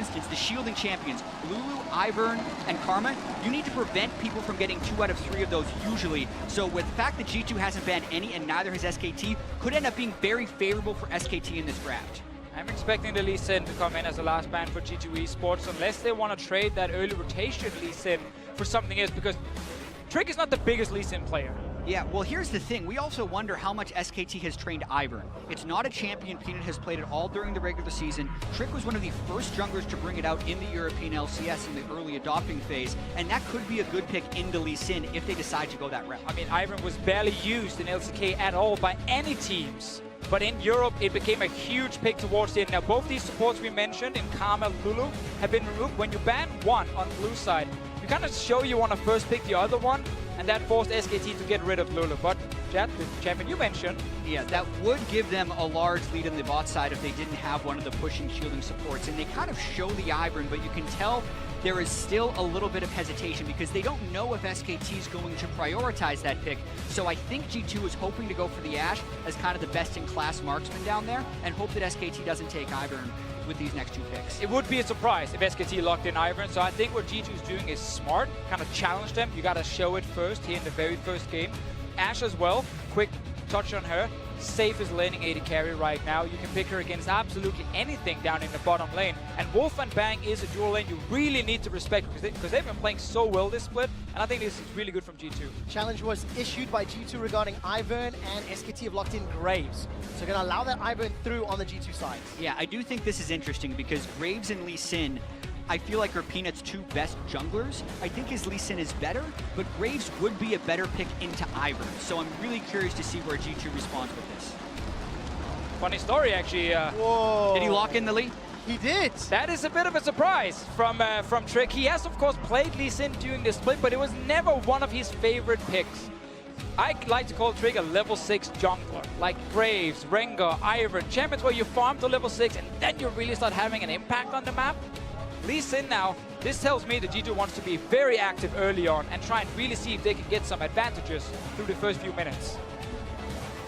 instance, the shielding champions, Lulu, Ivern, and Karma, you need to prevent people from getting 2 out of 3 of those usually. So with the fact that G2 hasn't banned any and neither has SKT, could end up being very favorable for SKT in this draft. I'm expecting the Lee Sin to come in as the last ban for G2 eSports, unless they want to trade that early rotation Lee Sin for something else, because Trick is not the biggest Lee Sin player. Yeah, well, here's the thing. We also wonder how much SKT has trained Ivern. It's not a champion Peanut has played it all during the regular season. Trick was one of the first junglers to bring it out in the European LCS in the early adopting phase, and that could be a good pick into Lee Sin if they decide to go that route. I mean, Ivern was barely used in LCK at all by any teams. But in Europe, it became a huge pick towards the end. Now, both these supports we mentioned in Karma, Lulu, have been removed. When you ban one on the blue side, you kind of show you want to first pick the other one, and that forced SKT to get rid of Lulu. But Jatt, the champion you mentioned, yeah, that would give them a large lead in the bot side if they didn't have one of the pushing shielding supports. And they kind of show the Ivern, but you can tell there is still a little bit of hesitation because they don't know if SKT is going to prioritize that pick. So I think G2 is hoping to go for the Ashe as kind of the best-in-class marksman down there and hope that SKT doesn't take Ivern with these next 2 picks. It would be a surprise if SKT locked in Ivern, so I think what G2 is doing is smart, kind of challenge them. You got to show it first here in the very first game. Ashe as well, quick touch on her. Safest laning AD carry right now. You can pick her against absolutely anything down in the bottom lane. And Wolf and Bang is a dual lane you really need to respect because they've been playing so well this split, and I think this is really good from G2. Challenge was issued by G2 regarding Ivern, and SKT have locked in Graves. So going to allow that Ivern through on the G2 side. Yeah, I do think this is interesting because Graves and Lee Sin, I feel like are Peanut's 2 best junglers. I think his Lee Sin is better, but Graves would be a better pick into Ivern. So I'm really curious to see where G2 responds with this. Funny story, actually. Whoa. Did he lock in the Lee? He did. That is a bit of a surprise from Trick. He has, of course, played Lee Sin during the split, but it was never one of his favorite picks. I like to call Trick a level 6 jungler, like Graves, Rengar, Ivern, champions where you farm to level 6 and then you really start having an impact on the map. Lee Sin now, this tells me that G2 wants to be very active early on and try and really see if they can get some advantages through the first few minutes.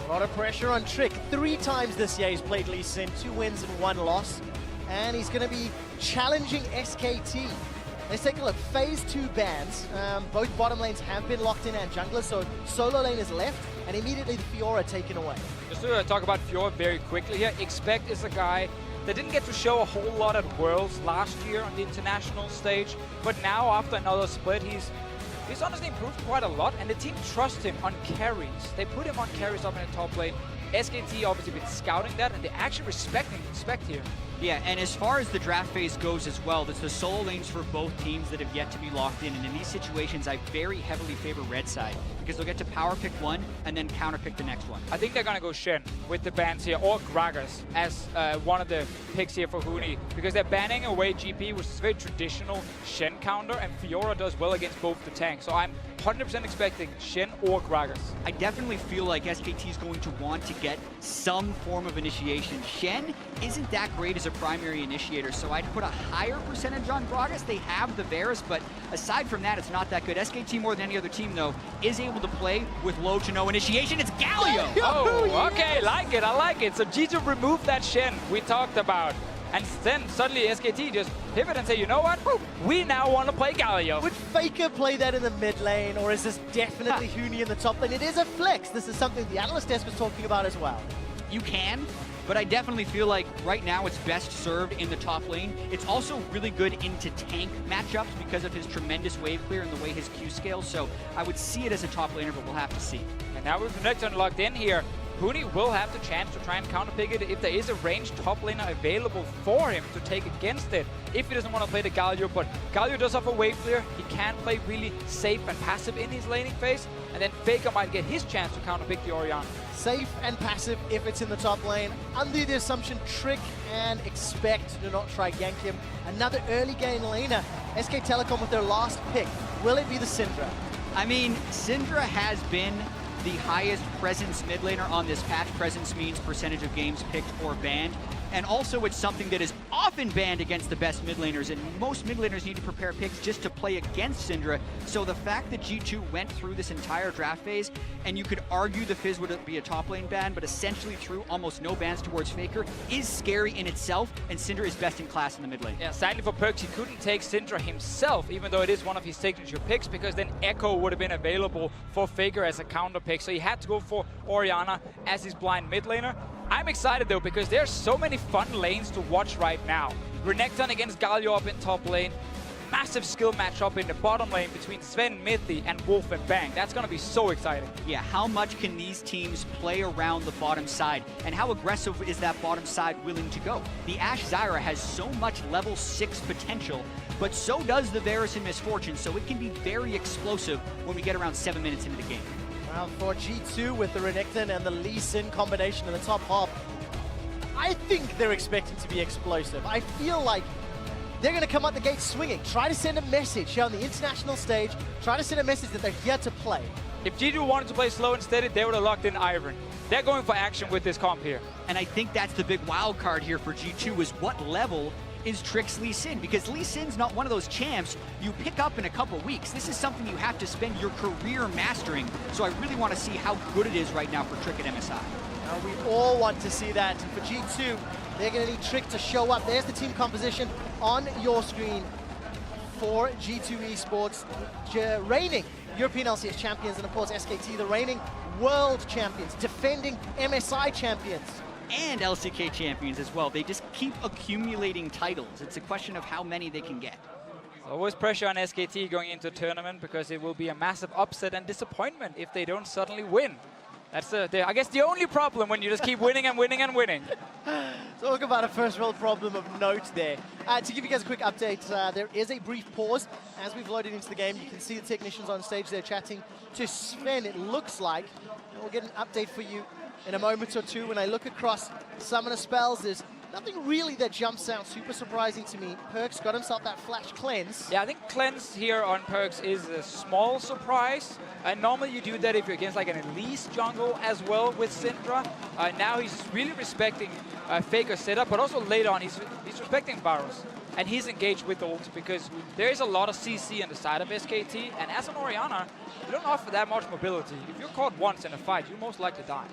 A lot of pressure on Trick. 3 times this year he's played Lee Sin, 2 wins and 1 loss. And he's going to be challenging SKT. Let's take a look. Phase 2 bans. Both bottom lanes have been locked in and junglers, so solo lane is left, and immediately the Fiora taken away. Just to talk about Fiora very quickly here, Expect is a guy that didn't get to show a whole lot at Worlds last year on the international stage, but now after another split, he's honestly improved quite a lot, and the team trusts him on carries. They put him on carries up in the top lane. SKT obviously been scouting that, and they actually respect here. Yeah, and as far as the draft phase goes as well, there's the solo lanes for both teams that have yet to be locked in, and in these situations, I very heavily favor red side, because they'll get to power pick one and then counter pick the next one. I think they're gonna go Shen with the bans here, or Gragas as one of the picks here for Huni, because they're banning away GP, which is a very traditional Shen counter, and Fiora does well against both the tanks. So I'm 100% expecting Shen or Gragas. I definitely feel like SKT is going to want to get some form of initiation. Shen isn't that great as a primary initiator, so I'd put a higher percentage on Gragas. They have the Varus, but aside from that, it's not that good. SKT, more than any other team, though, is able to play with low to no initiation. It's Galio! Oh, okay, like it, I like it. So G2 removed that Shen we talked about. And then suddenly SKT just pivot and say, you know what? We now want to play Galio. Would Faker play that in the mid lane, or is this definitely Huni in the top lane? It is a flex. This is something the analyst desk was talking about as well. You can, but I definitely feel like right now it's best served in the top lane. It's also really good into tank matchups because of his tremendous wave clear and the way his Q scales. So I would see it as a top laner, but we'll have to see. And now with Renekton locked in here, Huni will have the chance to try and counterpick it if there is a ranged top laner available for him to take against it, if he doesn't want to play the Galio. But Galio does offer wave clear. He can play really safe and passive in his laning phase, and then Faker might get his chance to counterpick the Orianna. Safe and passive if it's in the top lane. Under the assumption Trick and Expect do not try gank him. Another early game laner. SK Telecom with their last pick. Will it be the Syndra? I mean, Syndra has been the highest presence mid laner on this patch. Presence means percentage of games picked or banned. And also it's something that is often banned against the best mid laners, and most mid laners need to prepare picks just to play against Syndra. So the fact that G2 went through this entire draft phase, and you could argue the Fizz would be a top lane ban, but essentially threw almost no bans towards Faker, is scary in itself, and Syndra is best in class in the mid lane. Yeah, sadly for PerkZ, he couldn't take Syndra himself, even though it is one of his signature picks, because then Echo would have been available for Faker as a counter pick. So he had to go for Orianna as his blind mid laner. I'm excited though, because there's so many fun lanes to watch right now. Renekton against Galio up in top lane. Massive skill matchup in the bottom lane between Zven, Mithy, and Wolf and Bang. That's going to be so exciting. Yeah, how much can these teams play around the bottom side? And how aggressive is that bottom side willing to go? The AShe Zyra has so much level 6 potential, but so does the Varus and Misfortune, so it can be very explosive when we get around 7 minutes into the game. Well, for G2 with the Renekton and the Lee Sin combination in the top half, I think they're expecting to be explosive. I feel like they're going to come out the gate swinging, try to send a message here on the international stage, try to send a message that they're here to play. If G2 wanted to play slow and steady, they would have locked in Iron. They're going for action with this comp here. And I think that's the big wild card here for G2 is what level is Trick's Lee Sin, because Lee Sin's not one of those champs you pick up in a couple weeks. This is something you have to spend your career mastering, so I really want to see how good it is right now for Trick at MSI. We all want to see that. And for G2, they're going to need Trick to show up. There's the team composition on your screen for G2 eSports, reigning European LCS champions, and of course SKT, the reigning world champions, defending MSI champions. And LCK champions as well. They just keep accumulating titles. It's a question of how many they can get. Always pressure on SKT going into a tournament, because it will be a massive upset and disappointment if they don't suddenly win. That's, I guess, the only problem when you just keep winning and winning and winning. Talk about a first world problem of note there. To give you guys a quick update, there is a brief pause. As we've loaded into the game, you can see the technicians on stage there chatting to Zven, it looks like. And we'll get an update for you in a moment or two. When I look across summoner spells, there's nothing really that jumps out super surprising to me. PerkZ got himself that flash cleanse. Yeah, I think cleanse here on PerkZ is a small surprise. And normally you do that if you're against like an Elise jungle as well with Syndra. Now he's really respecting Faker's setup, but also later on he's respecting Varus. And he's engaged with the ult, because there is a lot of CC on the side of SKT. And as an Orianna, you don't offer that much mobility. If you're caught once in a fight, you most likely die.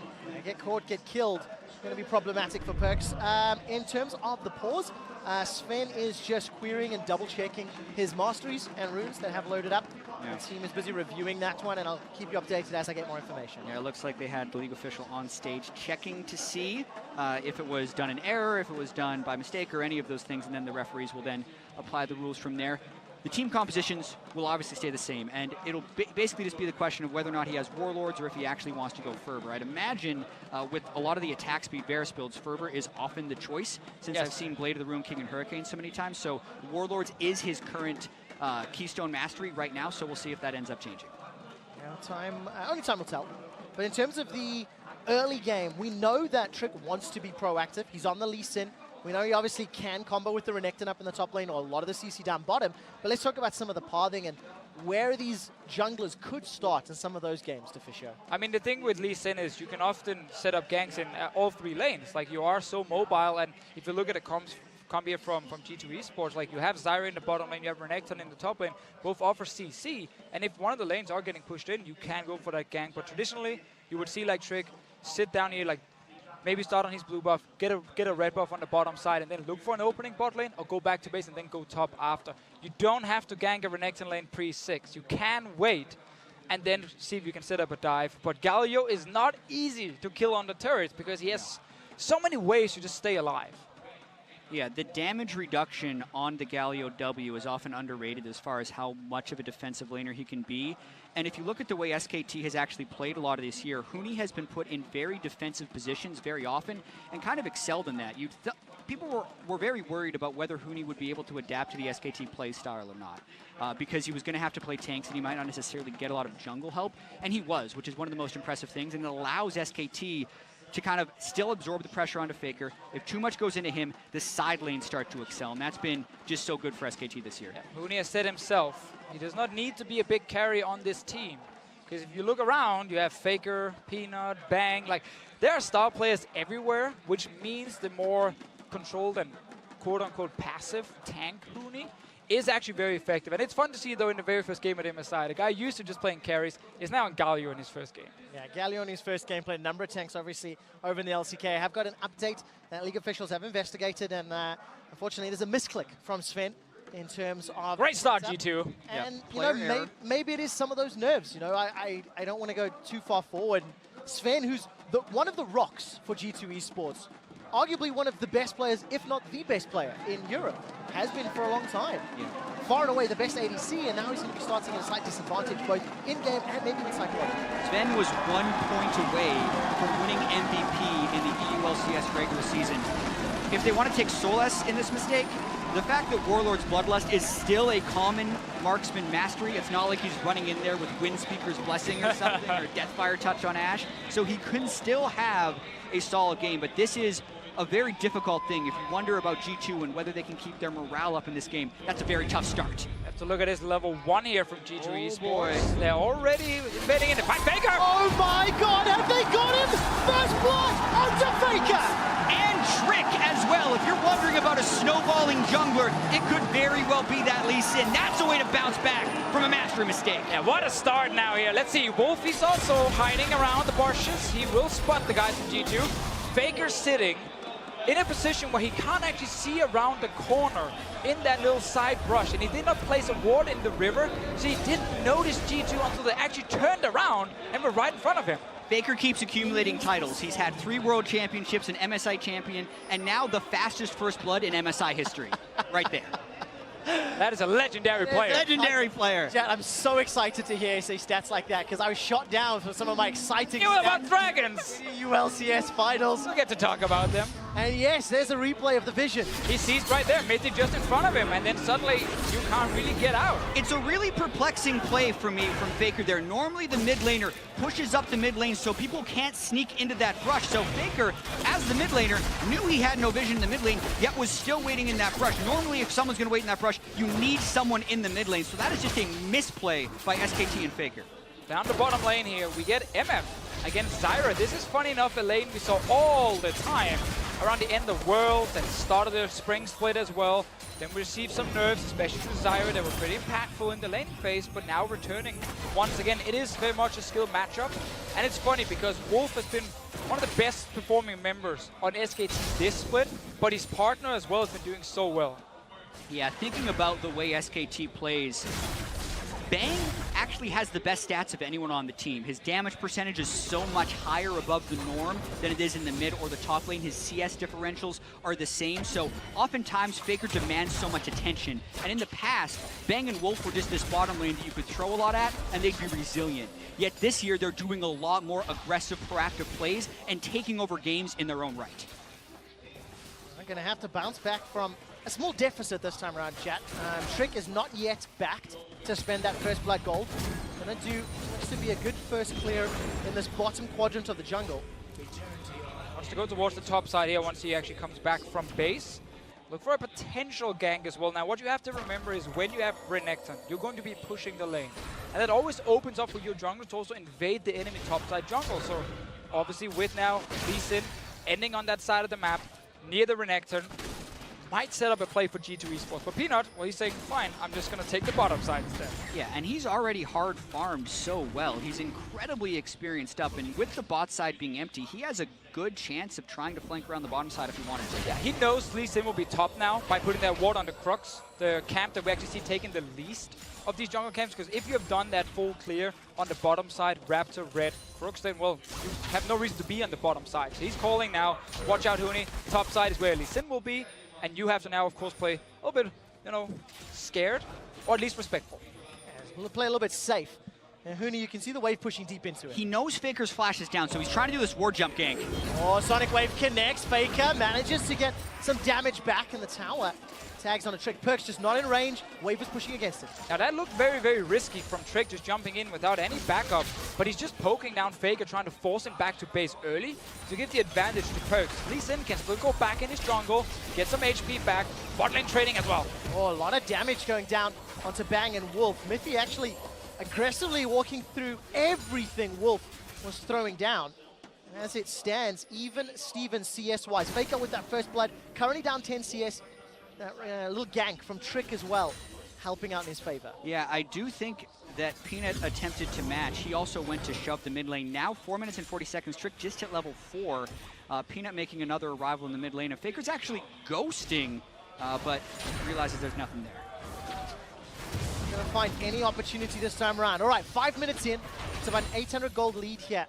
Get caught, get killed. Going to be problematic for PerkZ. In terms of the pause, Zven is just querying and double-checking his masteries and runes that have loaded up. Yeah. The team is busy reviewing that one, and I'll keep you updated as I get more information. Yeah, it looks like they had the league official on stage checking to see if it was done in error, if it was done by mistake, or any of those things, and then the referees will then apply the rules from there. The team compositions will obviously stay the same, and it'll basically just be the question of whether or not he has Warlords or if he actually wants to go Fervor. I'd imagine with a lot of the attack speed Varus builds, Fervor is often the choice, since I've seen Blade of the Ruin King and Hurricane so many times. So Warlords is his current Keystone Mastery right now, so we'll see if that ends up changing. Only time will tell. But in terms of the early game, we know that Trick wants to be proactive. He's on the Lee Sin. We know he obviously can combo with the Renekton up in the top lane, or a lot of the CC down bottom. But let's talk about some of the pathing and where these junglers could start in some of those games, Deficio. I mean, the thing with Lee Sin is you can often set up ganks in all three lanes. Like, you are so mobile, and if you look at the comp here from G2 eSports, like, you have Zyra in the bottom lane, you have Renekton in the top lane, both offer CC, and if one of the lanes are getting pushed in, you can go for that gank. But traditionally, you would see, like, Trick sit down here, like, maybe start on his blue buff, get a red buff on the bottom side, and then look for an opening bot lane, or go back to base and then go top after. You don't have to gank a Renekton lane pre-6. You can wait and then see if you can set up a dive. But Galio is not easy to kill on the turrets, because he has so many ways to just stay alive. Yeah, the damage reduction on the Galio W is often underrated as far as how much of a defensive laner he can be. And if you look at the way SKT has actually played a lot of this year, Huni has been put in very defensive positions very often and kind of excelled in that. People were very worried about whether Huni would be able to adapt to the SKT play style or not, because he was going to have to play tanks and he might not necessarily get a lot of jungle help. And he was, which is one of the most impressive things, and it allows SKT to kind of still absorb the pressure onto Faker. If too much goes into him, the side lanes start to excel, and that's been just so good for SKT this year. Yeah, Huni has said himself, he does not need to be a big carry on this team. Because if you look around, you have Faker, Peanut, Bang, like, there are star players everywhere, which means the more controlled and quote-unquote passive tank Huni is actually very effective. And it's fun to see, though, in the very first game at MSI. The guy used to just playing carries is now in Galio in his first game. Yeah, Galio in his first game played a number of tanks, obviously, over in the LCK. I have got an update that League officials have investigated, and unfortunately, there's a misclick from Zven in terms of... Great start, G2. And, you know, maybe it is some of those nerves. You know, I don't want to go too far forward. Zven, who's one of the rocks for G2 eSports, arguably one of the best players, if not the best player in Europe, has been for a long time. Yeah. Far and away the best ADC, and now he's going to be starting at a slight disadvantage, both in-game and maybe in psychology. Zven was 1 point away from winning MVP in the EULCS regular season. If they want to take solace in this mistake, the fact that Warlord's Bloodlust is still a common marksman mastery, it's not like he's running in there with Windspeaker's Blessing or something, or Deathfire Touch on Ashe, so he could still have a solid game, but this is a very difficult thing. If you wonder about G2 and whether they can keep their morale up in this game, that's a very tough start. Have to look at this level 1 here from G2 eSports. Boy. They're already invading into fight. Faker! Oh my god, have they got him? First blood onto Faker! And Trick as well. If you're wondering about a snowballing jungler, it could very well be that Lee Sin. That's a way to bounce back from a mastery mistake. Yeah, what a start now here. Let's see, Wolf is also hiding around the bushes. He will spot the guys from G2. Faker sitting in a position where he can't actually see around the corner in that little side brush, and he did not place a ward in the river, so he didn't notice G2 until they actually turned around and were right in front of him. Faker keeps accumulating titles. He's had 3 World Championships, an MSI champion, and now the fastest first blood in MSI history. Right there. That is a legendary player. Legendary player. Jatt, I'm so excited to hear you say stats like that, because I was shot down for some of my exciting You about dragons! ULCS finals. We'll get to talk about them. And yes, there's a replay of the vision. He sees right there, Mithy just in front of him, and then suddenly you can't really get out. It's a really perplexing play for me from Faker there. Normally the mid laner pushes up the mid lane so people can't sneak into that brush. So Faker, as the mid laner, knew he had no vision in the mid lane, yet was still waiting in that brush. Normally if someone's going to wait in that brush, you need someone in the mid lane. So that is just a misplay by SKT and Faker. Down the bottom lane here, we get MF against Zyra. This is funny enough a lane we saw all the time around the end of Worlds and start of the spring split as well. Then we received some nerfs, especially to Zyra, that were pretty impactful in the laning phase, but now returning once again. It is very much a skill matchup, and it's funny because Wolf has been one of the best performing members on SKT this split, but his partner as well has been doing so well. Yeah, thinking about the way SKT plays, Bang actually has the best stats of anyone on the team. His damage percentage is so much higher above the norm than it is in the mid or the top lane. His CS differentials are the same, so oftentimes Faker demands so much attention. And in the past, Bang and Wolf were just this bottom lane that you could throw a lot at and they'd be resilient. Yet this year, they're doing a lot more aggressive, proactive plays and taking over games in their own right. I'm going to have to bounce back from a small deficit this time around, Jatt. Trick is not yet backed to spend that first blood gold. Gonna do looks to be a good first clear in this bottom quadrant of the jungle. Wants to go towards the top side here once he actually comes back from base. Look for a potential gank as well. Now what you have to remember is when you have Renekton, you're going to be pushing the lane. And that always opens up for your junglers to also invade the enemy top side jungle. So obviously with now Lee Sin ending on that side of the map, near the Renekton, might set up a play for G2 eSports. But Peanut, well, he's saying, fine, I'm just going to take the bottom side instead. Yeah, and he's already hard farmed so well. He's incredibly experienced up, and with the bot side being empty, he has a good chance of trying to flank around the bottom side if he wanted to. Yeah, he knows Lee Sin will be top now by putting that ward on the Crux, the camp that we actually see taking the least of these jungle camps, because if you have done that full clear on the bottom side, Raptor, Red, Crux, then, well, you have no reason to be on the bottom side. So he's calling now, watch out, Huni, top side is where Lee Sin will be, and you have to now, of course, play a little bit, you know, scared, or at least respectful. Yeah, we'll play a little bit safe. And Huni, you can see the wave pushing deep into it. He knows Faker's flash is down, so he's trying to do this ward jump gank. Oh, Sonic Wave connects. Faker manages to get some damage back in the tower. Tags on a Trick. PerkZ just not in range. Wave is pushing against him. Now that looked very, very risky from Trick, just jumping in without any backup. But he's just poking down Faker, trying to force him back to base early to give the advantage to PerkZ. Lee Sin can still go back in his jungle, get some HP back. Bot lane trading as well. Oh, a lot of damage going down onto Bang and Wolf. Mithy actually aggressively walking through everything Wolf was throwing down. As it stands, even Steven CS-wise. Faker with that first blood, currently down 10 CS. That little gank from Trick as well, helping out in his favor. Yeah, I do think that Peanut attempted to match. He also went to shove the mid lane. Now 4 minutes and 40 seconds. Trick just hit level 4. Peanut making another arrival in the mid lane. And Faker's actually ghosting, but realizes there's nothing there. Gonna find any opportunity this time around. All right, 5 minutes in. It's about an 800 gold lead here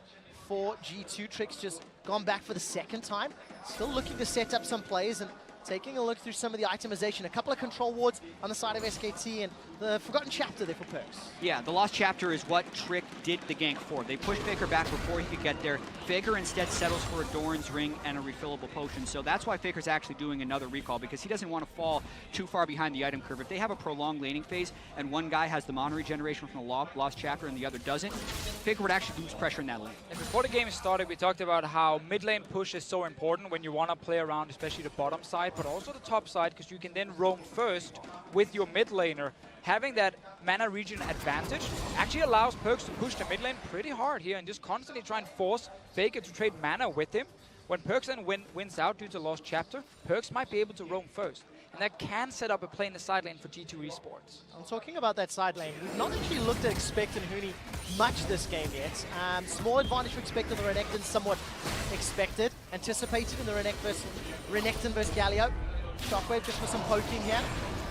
for G2. Trick's just gone back for the second time. Still looking to set up some plays and taking a look through some of the itemization. A couple of control wards on the side of SKT and the Forgotten Chapter there for PerkZ. Yeah, the Lost Chapter is what Trick did the gank for. They pushed Faker back before he could get there. Faker instead settles for a Doran's Ring and a refillable potion. So that's why Faker's actually doing another recall, because he doesn't want to fall too far behind the item curve. If they have a prolonged laning phase and one guy has the mana regeneration from the Lost Chapter and the other doesn't, Faker would actually lose pressure in that lane. And before the game started, we talked about how mid lane push is so important when you want to play around, especially the bottom side, but also the top side, because you can then roam first with your mid laner. Having that mana regen advantage actually allows PerkZ to push the mid lane pretty hard here and just constantly try and force Faker to trade mana with him. When PerkZ then wins out due to Lost Chapter, PerkZ might be able to roam first. And that can set up a play in the side lane for G2 eSports. I'm talking about that side lane. We've not actually looked at Expect and Huni much this game yet. Small advantage for Expect on the Renekton, somewhat expected, anticipated in the Renekton versus Galio. Shockwave just for some poking here.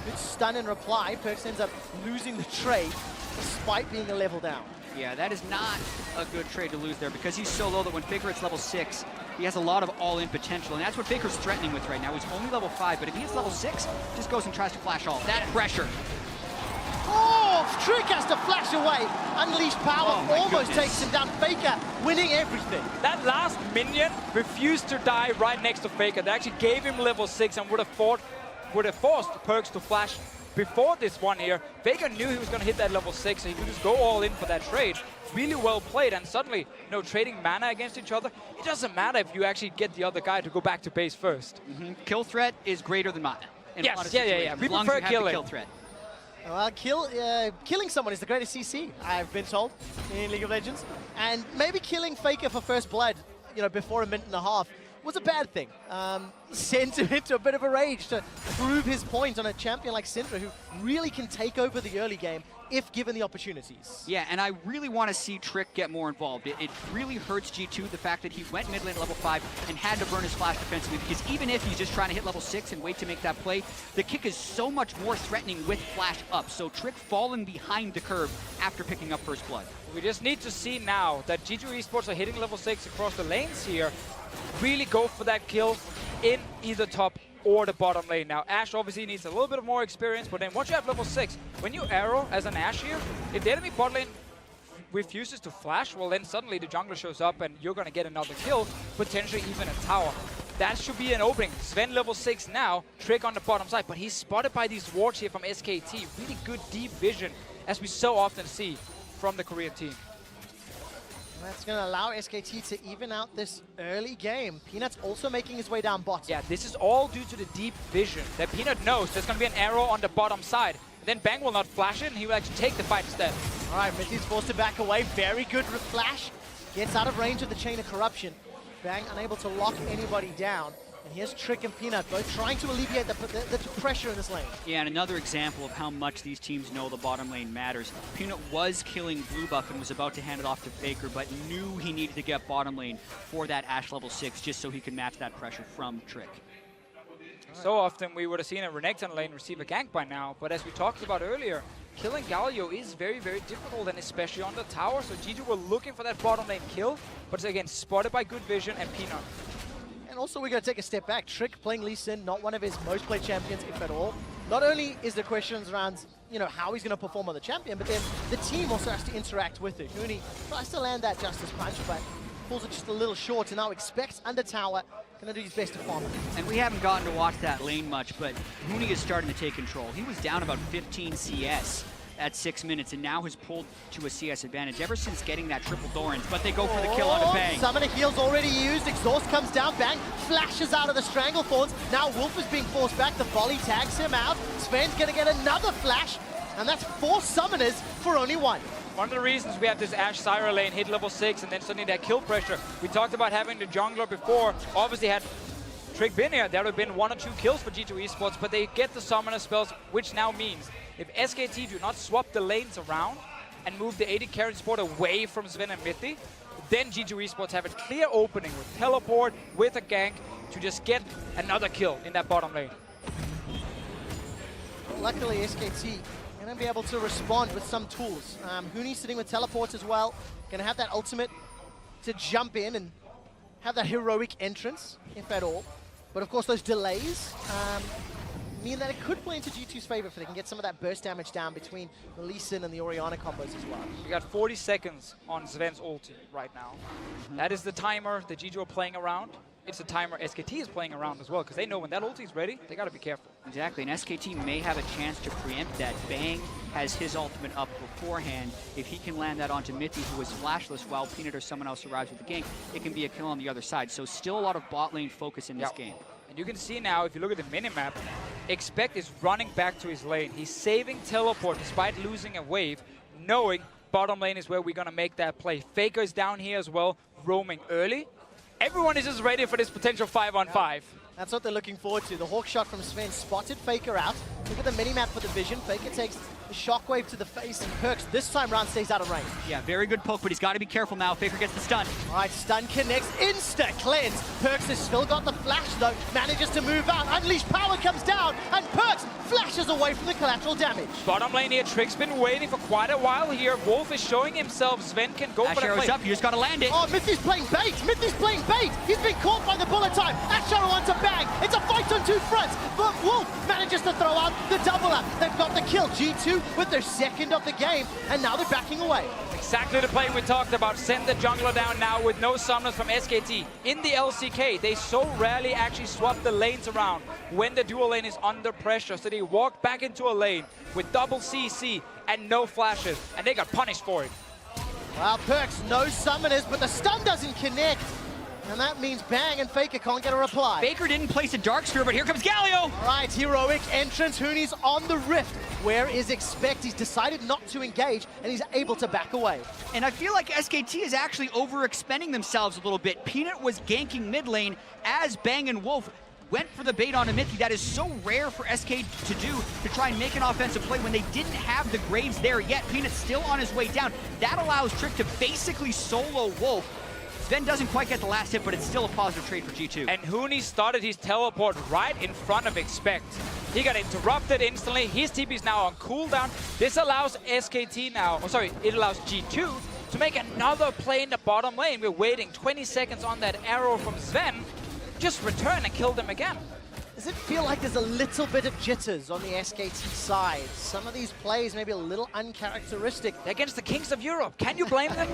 Good stun in reply. PerkZ ends up losing the trade despite being a level down. Yeah, that is not a good trade to lose there, because he's so low that when Faker hits level 6, he has a lot of all-in potential, and that's what Faker's threatening with right now. He's only level 5, but if he hits level 6, just goes and tries to flash all. That pressure. Oh, Trick has to flash away. Unleashed power almost takes him down. Faker winning everything. That last minion refused to die right next to Faker. They actually gave him level 6 and would have forced PerkZ to flash before this one here. Faker knew he was going to hit that level 6, so he could just go all in for that trade. Really well played, and suddenly, trading mana against each other, it doesn't matter if you actually get the other guy to go back to base first. Kill threat is greater than mana. Yes, yeah. We prefer killing. Kill threat. Well, killing someone is the greatest CC, I've been told, in League of Legends. And maybe killing Faker for first blood, before a minute and a half, was a bad thing. Sent him into a bit of a rage to prove his point on a champion like Syndra, who really can take over the early game if given the opportunities. Yeah, and I really want to see Trick get more involved. It really hurts G2, the fact that he went mid lane at level 5 and had to burn his flash defensively, because even if he's just trying to hit level 6 and wait to make that play, the kick is so much more threatening with flash up. So Trick falling behind the curve after picking up first blood. We just need to see now that G2 eSports are hitting level 6 across the lanes here. Really go for that kill in either top or the bottom lane. Now, AShe obviously needs a little bit of more experience, but then once you have level 6, when you arrow as an AShe here, if the enemy bot lane refuses to flash, well then suddenly the jungler shows up and you're going to get another kill, potentially even a tower. That should be an opening. Zven level 6 now, Trick on the bottom side, but he's spotted by these wards here from SKT. Really good deep vision, as we so often see from the Korean team. That's going to allow SKT to even out this early game. Peanut's also making his way down bottom. Yeah, this is all due to the deep vision that Peanut knows there's going to be an arrow on the bottom side. And then Bang will not flash it, and he will actually take the fight instead. All right, Mithy's forced to back away. Very good flash. Gets out of range of the Chain of Corruption. Bang unable to lock anybody down. And here's Trick and Peanut both trying to alleviate the pressure in this lane. Yeah, and another example of how much these teams know the bottom lane matters. Peanut was killing blue buff and was about to hand it off to Faker, but knew he needed to get bottom lane for that AShe level 6 just so he could match that pressure from Trick. So often we would have seen a Renekton lane receive a gank by now, but as we talked about earlier, killing Galio is very, very difficult, and especially on the tower. So G2 were looking for that bottom lane kill, but it's again spotted by good vision and Peanut. And also, we're going to take a step back. Trick playing Lee Sin, not one of his most played champions, if at all. Not only is the questions around, how he's going to perform on the champion, but then the team also has to interact with it. Huni tries to land that Justice Punch, but pulls it just a little short, and now expects under tower, going to do his best to farm it. And we haven't gotten to watch that lane much, but Huni is starting to take control. He was down about 15 CS at 6 minutes, and now has pulled to a CS advantage ever since getting that triple Doran's, but they go for the kill on a Bang. Summoner heal's already used, Exhaust comes down, Bang flashes out of the Stranglethorns. Now Wolf is being forced back, the volley tags him out. Zven's gonna get another flash, and that's 4 summoners for only 1. One of the reasons we have this AShe Zyra lane hit level 6 and then suddenly that kill pressure. We talked about having the jungler before. Obviously had Trick been here, there would have been 1 or 2 kills for G2 eSports, but they get the summoner spells, which now means if SKT do not swap the lanes around and move the AD carry support away from Zven and Mithy, then G2 eSports have a clear opening with teleport, with a gank, to just get another kill in that bottom lane. Luckily, SKT going to be able to respond with some tools. Huni sitting with teleports as well. Going to have that ultimate to jump in and have that heroic entrance, if at all. But of course, those delays mean that it could play into G2's favor if they can get some of that burst damage down between the Lee Sin and the Orianna combos as well. We got 40 seconds on Zven's ulti right now. That is the timer that G2 are playing around. It's a timer SKT is playing around as well, because they know when that ulti is ready, they got to be careful. Exactly, and SKT may have a chance to preempt that. Bang has his ultimate up beforehand. If he can land that onto Mithy, who was flashless while Peanut or someone else arrives with the gank, it can be a kill on the other side. So still a lot of bot lane focus in this game. And you can see now, if you look at the minimap, Expect is running back to his lane. He's saving teleport despite losing a wave, knowing bottom lane is where we're going to make that play. Faker's down here as well, roaming early. Everyone is just ready for this potential 5-on-5. That's what they're looking forward to. The hawk shot from Zven spotted Faker out. Look at the minimap for the vision. Faker takes the shockwave to the face, and PerkZ this time round stays out of range. Yeah, very good poke, but he's got to be careful now. Faker gets the stun. All right, stun connects, insta cleanse. PerkZ has still got the flash though, manages to move out. Unleashed power comes down, and PerkZ flashes away from the collateral damage. Bottom lane here, Trick's been waiting for quite a while here. Wolf is showing himself. Zven can go for the play. Up, you just got to land it. Oh, Mithy's playing bait. Mithy's playing bait. He's been caught by the bullet time. AShe wants a bang. It's a fight on 2 fronts, but Wolf manages to throw out the double up. They've got the kill. G2 with their second of the game, and now they're backing away. Exactly the play we talked about. Send the jungler down now with no summoners from SKT. In the LCK, they so rarely actually swap the lanes around when the dual lane is under pressure. So they walk back into a lane with double CC and no flashes, and they got punished for it. Well, PerkZ, no summoners, but the stun doesn't connect. And that means Bang and Faker can't get a reply. Faker didn't place a Dark Sphere, but here comes Galio! All right, heroic entrance. Huni's on the rift. Where is Expect? He's decided not to engage, and he's able to back away. And I feel like SKT is actually overexpending themselves a little bit. Peanut was ganking mid lane as Bang and Wolf went for the bait on a Mithy. That is so rare for SK to do, to try and make an offensive play when they didn't have the Graves there yet. Peanut's still on his way down. That allows Trick to basically solo Wolf. Zven doesn't quite get the last hit, but it's still a positive trade for G2. And Huni started his teleport right in front of Expect. He got interrupted instantly. His TP is now on cooldown. This allows SKT now, it allows G2 to make another play in the bottom lane. We're waiting 20 seconds on that arrow from Zven. Just return and kill them again. Does it feel like there's a little bit of jitters on the SKT side? Some of these plays may be a little uncharacteristic. They're against the kings of Europe. Can you blame them?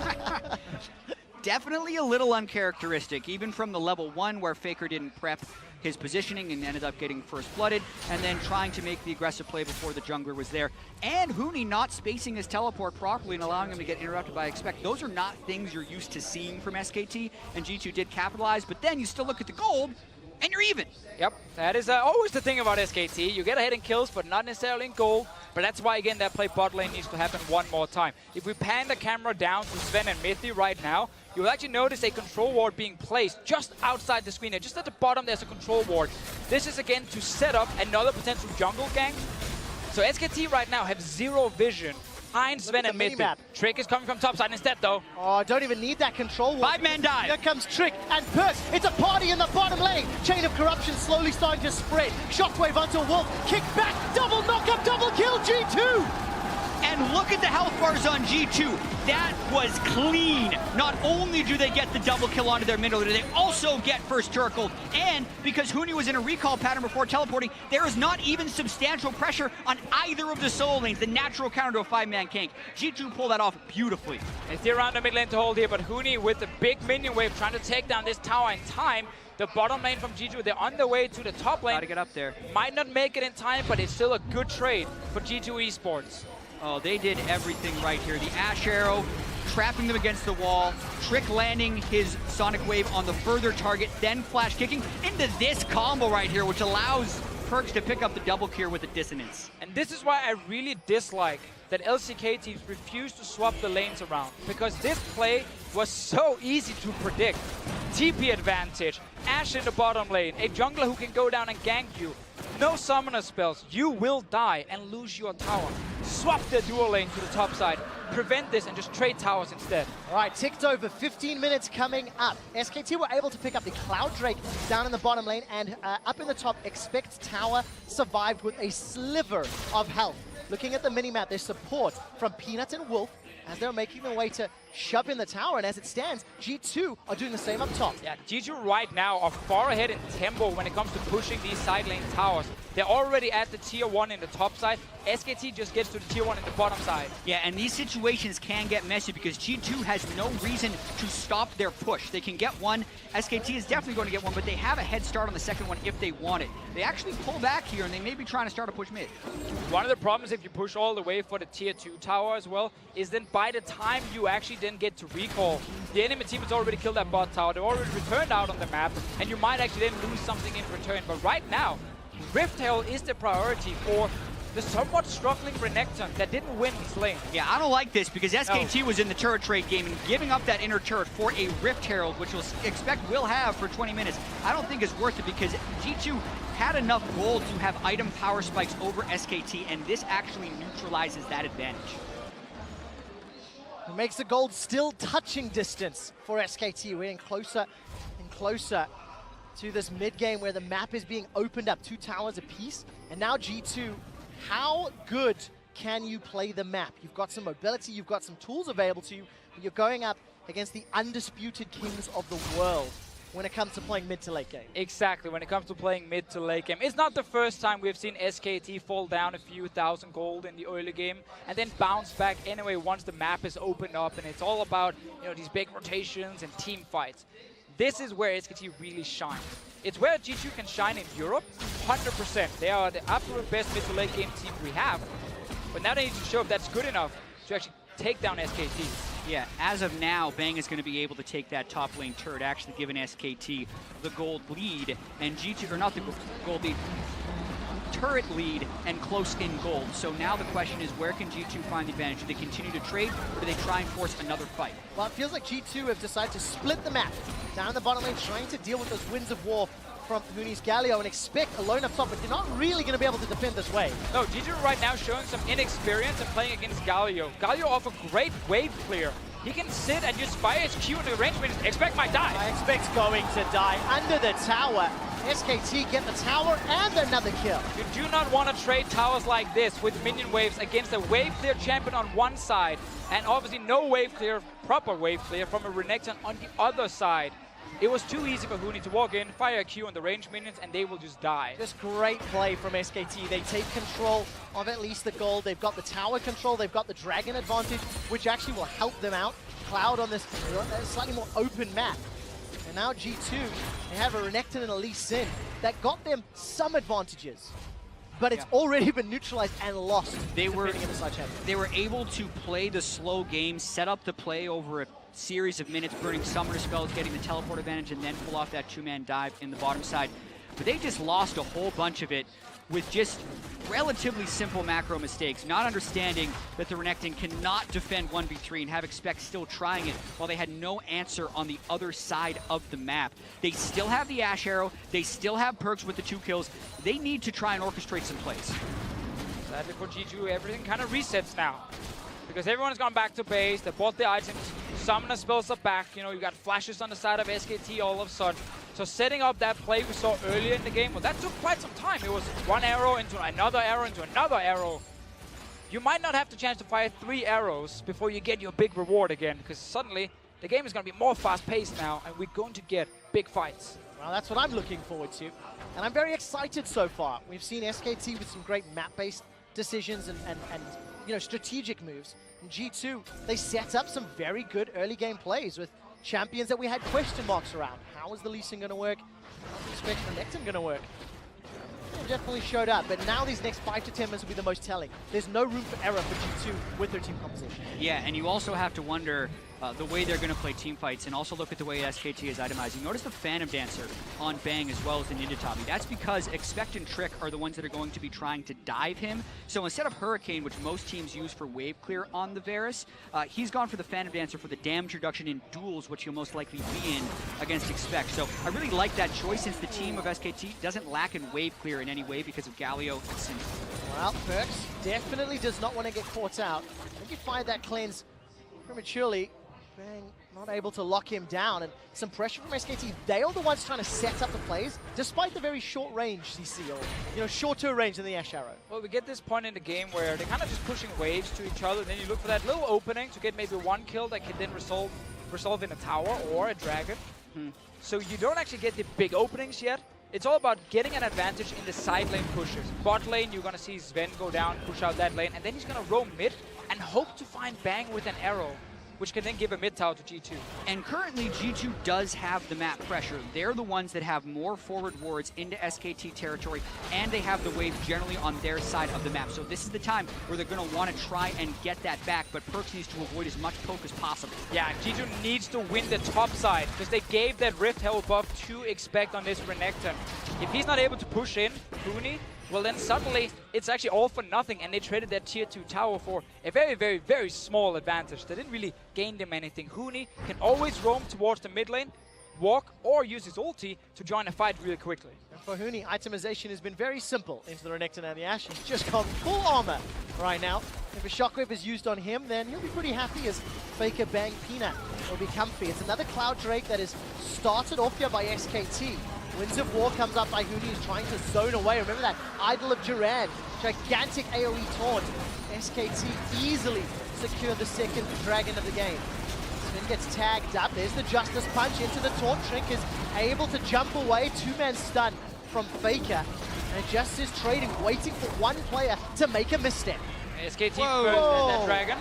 Definitely a little uncharacteristic, even from the level 1 where Faker didn't prep his positioning and ended up getting first blooded, and then trying to make the aggressive play before the jungler was there. And Huni not spacing his teleport properly and allowing him to get interrupted by Expect. Those are not things you're used to seeing from SKT, and G2 did capitalize, but then you still look at the gold, and you're even. Yep, that is always the thing about SKT. You get ahead in kills, but not necessarily in gold. But that's why, again, that play bot lane needs to happen one more time. If we pan the camera down to Zven and Mithy right now, you'll actually notice a control ward being placed just outside the screen. Just at the bottom, there's a control ward. This is, again, to set up another potential jungle gank. So SKT right now have zero vision behind Zven and Mithy. Trick is coming from topside instead, though. Oh, don't even need that control ward. 5-man dive. Here comes Trick and PerkZ. It's a party in the bottom lane. Chain of corruption slowly starting to spread. Shockwave onto Wolf. Kick back. Double knock-up, double kill. G2. And look at the health bars on G2. That was clean. Not only do they get the double kill onto their middle, they also get first Turkle. And because Huni was in a recall pattern before teleporting, there is not even substantial pressure on either of the solo lanes. The natural counter to a 5-man gank. G2 pulled that off beautifully. It's the around the mid lane to hold here, but Huni with the big minion wave trying to take down this tower in time. The bottom lane from G2, they're on their way to the top lane. Gotta get up there. Might not make it in time, but it's still a good trade for G2 eSports. Oh, they did everything right here. The Ashe arrow, trapping them against the wall, Trick landing his Sonic Wave on the further target, then flash kicking into this combo right here, which allows PerkZ to pick up the double kill with the dissonance. And this is why I really dislike that LCK teams refuse to swap the lanes around, because this play was so easy to predict. TP advantage, AShe in the bottom lane, a jungler who can go down and gank you. No summoner spells, you will die and lose your tower. Swap the dual lane to the top side, prevent this and just trade towers instead. All right, ticked over, 15 minutes coming up. SKT were able to pick up the Cloud Drake down in the bottom lane, and up in the top, Expect Tower survived with a sliver of health. Looking at the minimap, there's support from Peanut and Wolf as they're making their way to shove in the tower, and as it stands, G2 are doing the same up top. Yeah, G2 right now are far ahead in tempo when it comes to pushing these side lane towers. They're already at the tier 1 in the top side. SKT just gets to the tier 1 in the bottom side. Yeah, and these situations can get messy because G2 has no reason to stop their push. They can get one. SKT is definitely going to get one, but they have a head start on the second one if they want it. They actually pull back here, and they may be trying to start a push mid. One of the problems if you push all the way for the tier 2 tower as well is then by the time you actually then get to recall, the enemy team has already killed that bot tower. They're already returned out on the map, and you might actually then lose something in return. But right now, Rift Herald is the priority for the somewhat struggling Renekton that didn't win his lane. Yeah, I don't like this because SKT was in the turret trade game, and giving up that inner turret for a Rift Herald, which we'll expect will have for 20 minutes, I don't think is worth it because G2 had enough gold to have item power spikes over SKT, and this actually neutralizes that advantage. It makes the gold still touching distance for SKT. We're getting closer and closer to this mid game where the map is being opened up, 2 towers apiece. And now G2, how good can you play the map? You've got some mobility, you've got some tools available to you, but you're going up against the undisputed kings of the world when it comes to playing mid to late game. Exactly, when it comes to playing mid to late game. It's not the first time we've seen SKT fall down a few thousand gold in the early game and then bounce back anyway once the map is opened up, and it's all about, you know, these big rotations and team fights. This is where SKT really shines. It's where G2 can shine in Europe, 100%. They are the absolute best mid to late game team we have. But now they need to show if that's good enough to actually take down SKT. Yeah, as of now, Bang is going to be able to take that top lane turret, actually giving SKT the gold lead, and G2, or not the gold lead, turret lead and close in gold. So now the question is, where can G2 find the advantage? Do they continue to trade, or do they try and force another fight? Well, it feels like G2 have decided to split the map down the bottom lane, trying to deal with those winds of war from Huni's Galio and expect alone up top, but you're not really going to be able to defend this wave. No, G2 right now showing some inexperience and playing against Galio. Galio offers great wave clear. He can sit and just fire his Q in the range when expect might die. I expect going to die under the tower. SKT get the tower and another kill. You do not want to trade towers like this with minion waves against a wave clear champion on one side, and obviously no wave clear, proper wave clear from a Renekton on the other side. It was too easy for Huni to walk in, fire a Q on the range minions, and they will just die. Just great play from SKT. They take control of at least the gold. They've got the tower control. They've got the dragon advantage, which actually will help them out. Cloud on this slightly more open map. And now G2, they have a Renekton and a Lee Sin that got them some advantages. But it's already been neutralized and lost. They were able to play the slow game, set up the play over a series of minutes, burning summoner spells, getting the teleport advantage, and then pull off that 2-man dive in the bottom side. But they just lost a whole bunch of it with just relatively simple macro mistakes, not understanding that the Renekton cannot defend 1v3 and have Expect still trying it while they had no answer on the other side of the map. They still have the Ashe arrow, they still have PerkZ with the 2 kills. They need to try and orchestrate some plays. Sadly for G2, everything kind of resets now, because everyone's gone back to base, they bought the items, summoner spells are back, you know, you got flashes on the side of SKT all of a sudden. So setting up that play we saw earlier in the game, well, that took quite some time. It was one arrow into another arrow into another arrow. You might not have the chance to fire 3 arrows before you get your big reward again, because suddenly the game is going to be more fast-paced now, and we're going to get big fights. Well, that's what I'm looking forward to, and I'm very excited so far. We've seen SKT with some great map-based decisions and you know, strategic moves. And G2, they set up some very good early game plays with champions that we had question marks around. How is the Lee Sin going to work? How is Renekton going to work? definitely showed up, but now these next 5 to 10 minutes will be the most telling. There's no room for error for G2 with their team composition. Yeah, and you also have to wonder the way they're going to play team fights, and also look at the way SKT is itemizing. Notice the Phantom Dancer on Bang as well as the Ninja Tabi. That's because Expect and Trick are the ones that are going to be trying to dive him. So instead of Hurricane, which most teams use for wave clear on the Varus, he's gone for the Phantom Dancer for the damage reduction in duels, which he'll most likely be in against Expect. So I really like that choice, since the team of SKT doesn't lack in wave clear in any way because of Galio and Syndra. Well, PerkZ definitely does not want to get caught out. I think you find that cleanse prematurely. Bang, not able to lock him down, and some pressure from SKT. They are the ones trying to set up the plays, despite the very short range CC, or shorter range than the AShe Arrow. Well, we get this point in the game where they're kind of just pushing waves to each other, and then you look for that little opening to get maybe one kill that can then resolve in a tower or a dragon. So you don't actually get the big openings yet. It's all about getting an advantage in the side lane pushes. Bot lane, you're going to see Zven go down, push out that lane, and then he's going to roam mid and hope to find Bang with an arrow, which can then give a mid tower to G2. And currently, G2 does have the map pressure. They're the ones that have more forward wards into SKT territory, and they have the wave generally on their side of the map. So this is the time where they're going to want to try and get that back, but PerkZ needs to avoid as much poke as possible. Yeah, G2 needs to win the top side, because they gave that Rift Hell buff to Expect on this Renekton. If he's not able to push in Huni, well then suddenly it's actually all for nothing, and they traded that tier 2 tower for a very, very, very small advantage. They didn't really gain them anything. Huni can always roam towards the mid lane, walk, or use his ulti to join a fight really quickly. And for Huni, itemization has been very simple into the Renekton and the AShe. He's just gone full armor right now. If a shockwave is used on him, then he'll be pretty happy, as Faker Bang Peanut will be comfy. It's another Cloud Drake that is started off here by SKT. Winds of War comes up by Huni, who's trying to zone away. Remember that Idol of Duran, gigantic AoE taunt. SKT easily secure the second dragon of the game. Then gets tagged up. There's the Justice Punch into the taunt. Trink is able to jump away. Two-man stun from Faker. And just is trading, waiting for one player to make a misstep. SKT first and that dragon.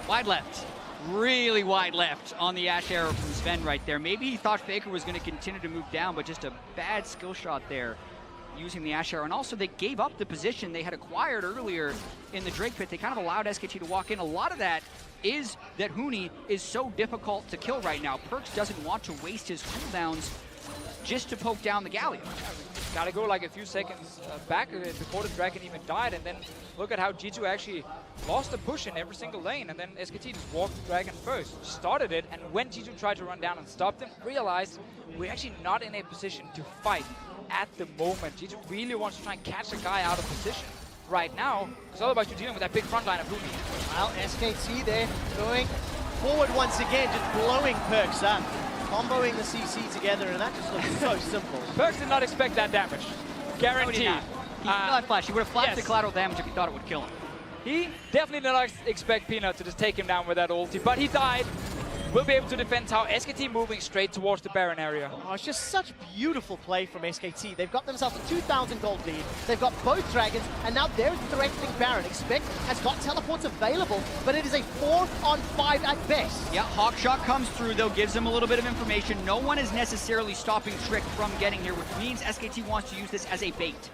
Wide left. Really wide left on the AShe Arrow from Zven right there. Maybe he thought Faker was going to continue to move down, but just a bad skill shot there using the AShe Arrow. And also they gave up the position they had acquired earlier in the Drake pit. They kind of allowed SKT to walk in. A lot of that is that Huni is so difficult to kill right now. PerkZ doesn't want to waste his cooldowns just to poke down the Galio. Gotta go like a few seconds back before the dragon even died, and then look at how G2 actually lost the push in every single lane, and then SKT just walked the dragon first, started it, and when G2 tried to run down and stop them, realized we're actually not in a position to fight at the moment. G2 really wants to try and catch a guy out of position. Right now, it's all about you dealing with that big front line of Huni. Well, SKT there going forward once again, just blowing PerkZ up. Comboing the CC together, and that just looks so simple. PerkZ did not expect that damage. Guaranteed. He did not flash. He would have flashed the collateral damage if he thought it would kill him. He definitely did not expect Peanut to just take him down with that ulti, but he died. Will be able to defend tower. SKT moving straight towards the Baron area. Oh, it's just such beautiful play from SKT. They've got themselves a 2,000 gold lead. They've got both dragons, and now they're threatening Baron. Expect has got teleports available, but it is a 4-on-5 at best. Yeah, Hawkshot comes through, though, gives them a little bit of information. No one is necessarily stopping Trick from getting here, which means SKT wants to use this as a bait.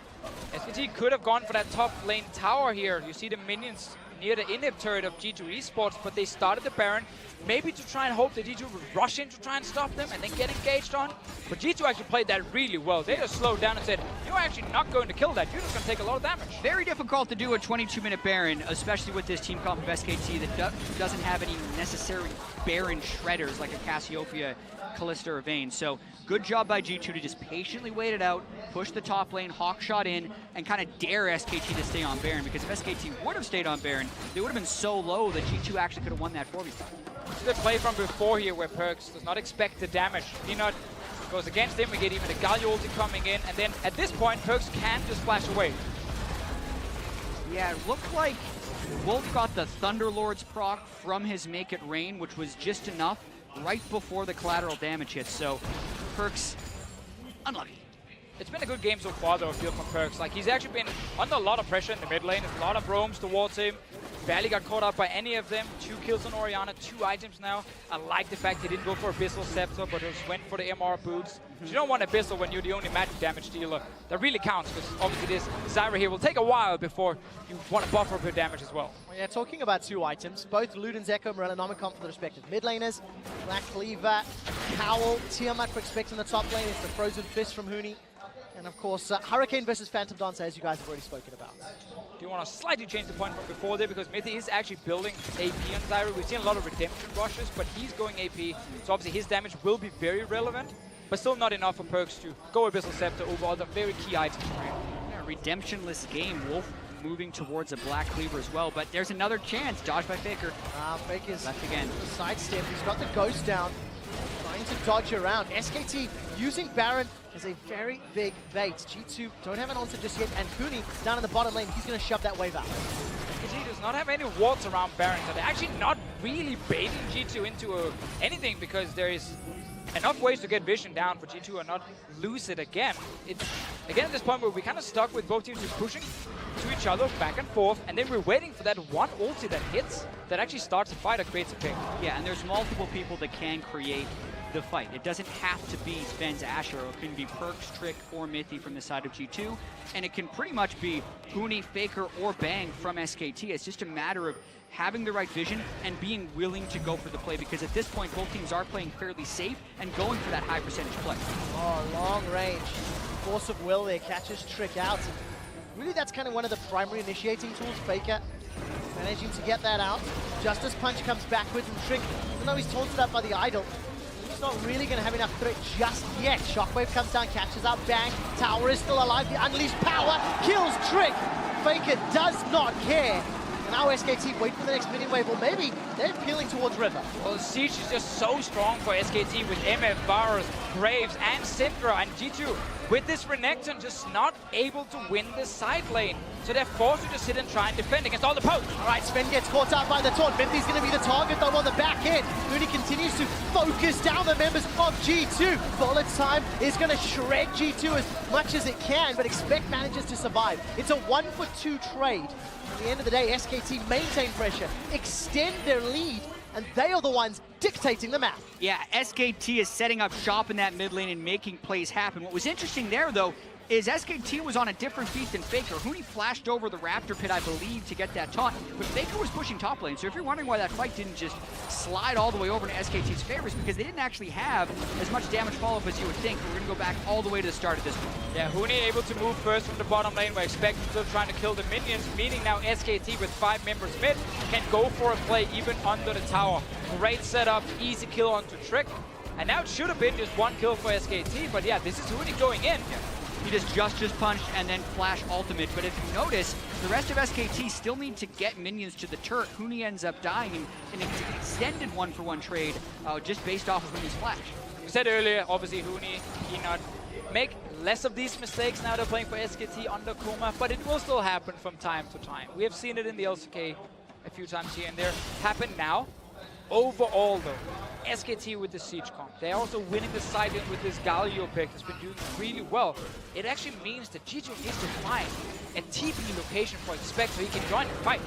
SKT could have gone for that top lane tower here. You see the minions near the inhib turret of G2 eSports, but they started the Baron, maybe to try and hope that G2 would rush in to try and stop them and then get engaged on. But G2 actually played that really well. They just slowed down and said, you're actually not going to kill that. You're just going to take a lot of damage. Very difficult to do a 22-minute Baron, especially with this team comp of SKT that doesn't have any necessary Baron shredders like a Cassiopeia, Callista, or Vayne. So good job by G2 to just patiently wait it out, push the top lane, Hawkshot in, and kind of dare SKT to stay on Baron, because if SKT would have stayed on Baron, they would have been so low that G2 actually could have won that 4v5. It's the play from before here where PerkZ does not expect the damage. Peanut goes against him, we get even the Galio ulti coming in, and then at this point PerkZ can just flash away. Yeah, it looked like Wolf got the Thunderlord's proc from his Make It Rain, which was just enough right before the collateral damage hit, so PerkZ unlucky. It's been a good game so far though, I feel, from PerkZ. Like, he's actually been under a lot of pressure in the mid lane. There's a lot of roams towards him. barely got caught up by any of them. 2 kills on Orianna, 2 items now. I like the fact he didn't go for Abyssal Scepter, but just went for the MR boots. You don't want Abyssal when you're the only magic damage dealer. That really counts, because obviously this Zyra here will take a while before you want to buffer up your damage as well. Well, yeah, talking about 2 items, both Luden's Echo, Morella, Nomicon for the respective mid laners. Black Cleaver, Cowl, Tiamat for expecting the top lane. It's the Frozen Fist from Huni. And of course, Hurricane versus Phantom Dancer, as you guys have already spoken about. Do you want to slightly change the point from before there, because Mithy is actually building AP on Zyra. We've seen a lot of redemption rushes, but he's going AP, so obviously his damage will be very relevant, but still not enough for PerkZ to go Abyssal Scepter over other very key items for him. Yeah, redemptionless game. Wolf moving towards a Black Cleaver as well, but there's another chance. Dodged by Faker. Faker's left again. Sidestep. He's got the Ghost down, trying to dodge around. SKT using Baron as a very big bait. G2 don't have an answer just yet, and Huni down in the bottom lane, he's going to shove that wave out. SKT does not have any wards around Baron, so they're actually not really baiting G2 into anything, because there is enough ways to get vision down for G2 and not lose it again. It's again at this point where we're kind of stuck with both teams just pushing to each other back and forth, and then we're waiting for that one ulti that hits that actually starts a fight or creates a pick. Yeah, and there's multiple people that can create the fight. It doesn't have to be Zven's AShe, or it can be PerkZ, Trick, or Mithy from the side of G2, and it can pretty much be Huni, Faker, or Bang from SKT. It's just a matter of having the right vision and being willing to go for the play, because at this point both teams are playing fairly safe and going for that high percentage play. Oh, long range. Force of will there catches Trick out. And really that's kind of one of the primary initiating tools. Faker managing to get that out. Justice Punch comes backwards, and Trick, even though he's taunted up by the idol, he's not really going to have enough threat just yet. Shockwave comes down, catches out Bang. Tower is still alive. The unleashed power kills Trick. Faker does not care. Now SKT wait for the next minion wave, or maybe they're peeling towards River. Well, Siege is just so strong for SKT with MF, Varus, Graves, and Syndra, and G2 with this Renekton just not able to win the side lane. So they're forced to just sit and try and defend against all the pokes. All right, Zven gets caught out by the taunt. Mithy's going to be the target though on the back end. Huni continues to focus down the members of G2. Bullet time is going to shred G2 as much as it can, but expect managers to survive. It's a 1-for-2 trade. At the end of the day, SKT maintain pressure, extend their lead, and they are the ones dictating the map. Yeah, SKT is setting up shop in that mid lane and making plays happen. What was interesting there, though, is SKT was on a different beat than Faker. Huni flashed over the Raptor Pit, I believe, to get that taunt, but Faker was pushing top lane. So if you're wondering why that fight didn't just slide all the way over to SKT's favor, is because they didn't actually have as much damage follow-up as you would think. We're going to go back all the way to the start of this one. Yeah, Huni able to move first from the bottom lane. We're expecting still trying to kill the minions, meaning now SKT with 5 members mid can go for a play even under the tower. Great setup, easy kill onto Trick. And now it should have been just 1 kill for SKT, but yeah, this is Huni going in. Yeah. He just Justice Punched and then Flash Ultimate, but if you notice, the rest of SKT still need to get minions to the turret. Huni ends up dying in an extended 1-for-1 trade just based off of Huni's Flash. We said earlier, obviously Huni cannot make less of these mistakes now they're playing for SKT under Kuma, but it will still happen from time to time. We have seen it in the LCK a few times here and there. Happen now. Overall though, SKT with the Siege comp, they're also winning the side lane with this Galio pick that's been doing really well. It actually means that G2 needs to find a TP location for Expect so he can join the fight.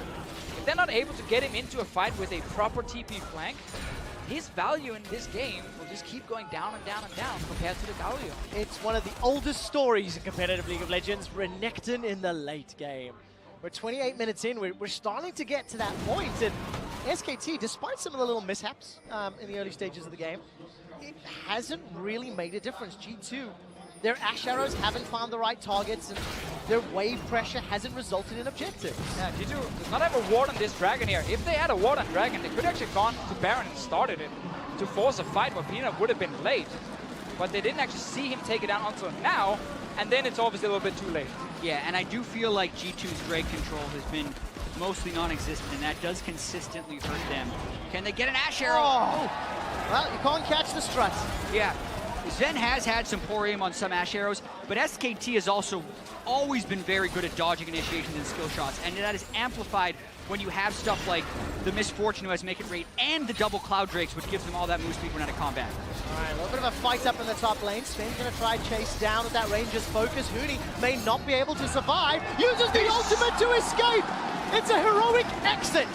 If they're not able to get him into a fight with a proper TP flank, his value in this game will just keep going down and down and down compared to the Galio. It's one of the oldest stories in competitive League of Legends, Renekton in the late game. We're 28 minutes in, we're starting to get to that point, and SKT, despite some of the little mishaps in the early stages of the game, it hasn't really made a difference. G2, their Ashe arrows haven't found the right targets, and their wave pressure hasn't resulted in objectives. Yeah, G2 does not have a ward on this dragon here. If they had a ward on dragon, they could actually gone to Baron and started it to force a fight where Peanut would have been late. But they didn't actually see him take it down until now, and then it's obviously a little bit too late. Yeah, and I do feel like G2's Drake control has been mostly non-existent, and that does consistently hurt them. Can they get an Ashe arrow? Oh. Well, you can't catch the strut. Yeah, Zven has had some poor aim on some Ashe arrows, but SKT has also always been very good at dodging initiations and skill shots, and that is amplified when you have stuff like the Misfortune who has Make It Raid and the double Cloud Drakes, which gives them all that move speed when out of combat. All right, a little bit of a fight up in the top lane. Zven's going to try chase down with that Ranger's focus. Huni may not be able to survive. Uses the ultimate to escape. It's a heroic exit.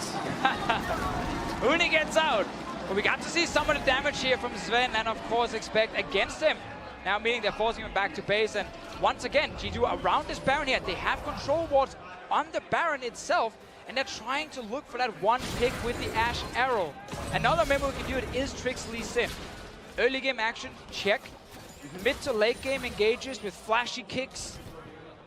Huni gets out. But we got to see some of the damage here from Zven and of course expect against him. Now meaning they're forcing him back to base, and once again, G2 around this Baron here, they have control wards on the Baron itself, and they're trying to look for that one pick with the Ashe arrow. Another member who can do it is Trick's Lee Sin. Early game action, check. Mid to late game engages with flashy kicks.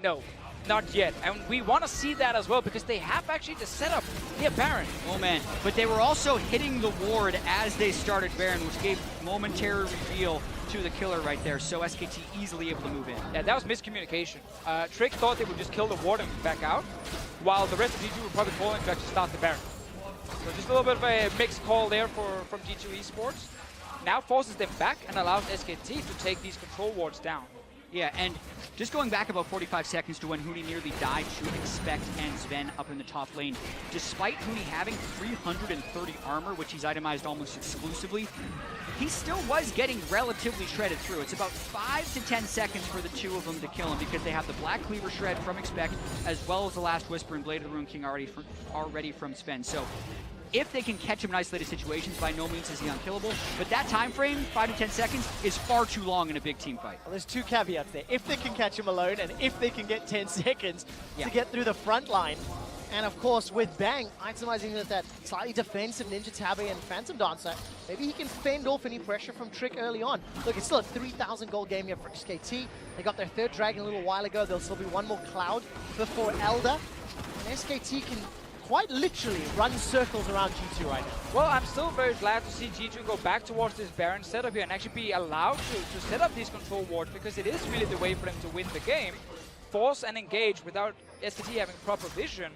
No, not yet. And we want to see that as well because they have actually the setup near Baron. Oh man, but they were also hitting the ward as they started Baron, which gave momentary reveal to the killer right there, so SKT easily able to move in. Yeah, that was miscommunication. Trick thought they would just kill the ward and back out, while the rest of G2 were probably calling to actually start the Baron. So just a little bit of a mixed call there from G2 eSports. Now forces them back and allows SKT to take these control wards down. Yeah, and just going back about 45 seconds to when Huni nearly died to Expect and Zven up in the top lane. Despite Huni having 330 armor, which he's itemized almost exclusively, he still was getting relatively shredded through. It's about 5 to 10 seconds for the two of them to kill him because they have the Black Cleaver shred from Expect as well as the Last Whisper and Blade of the Rune King already from Zven. So if they can catch him in isolated situations, by no means is he unkillable. But that time frame, 5 to 10 seconds, is far too long in a big team fight. Well, there's two caveats there. If they can catch him alone, and if they can get 10 seconds to get through the front line. And of course, with Bang, itemizing with that slightly defensive Ninja Tabi and Phantom Dancer, maybe he can fend off any pressure from Trick early on. Look, it's still a 3,000 gold game here for SKT. They got their third dragon a little while ago. There'll still be one more Cloud before Elder. And SKT can quite literally run circles around G2 right now. Well, I'm still very glad to see G2 go back towards this Baron setup here and actually be allowed to set up these control wards, because it is really the way for them to win the game. Force and engage without SKT having proper vision,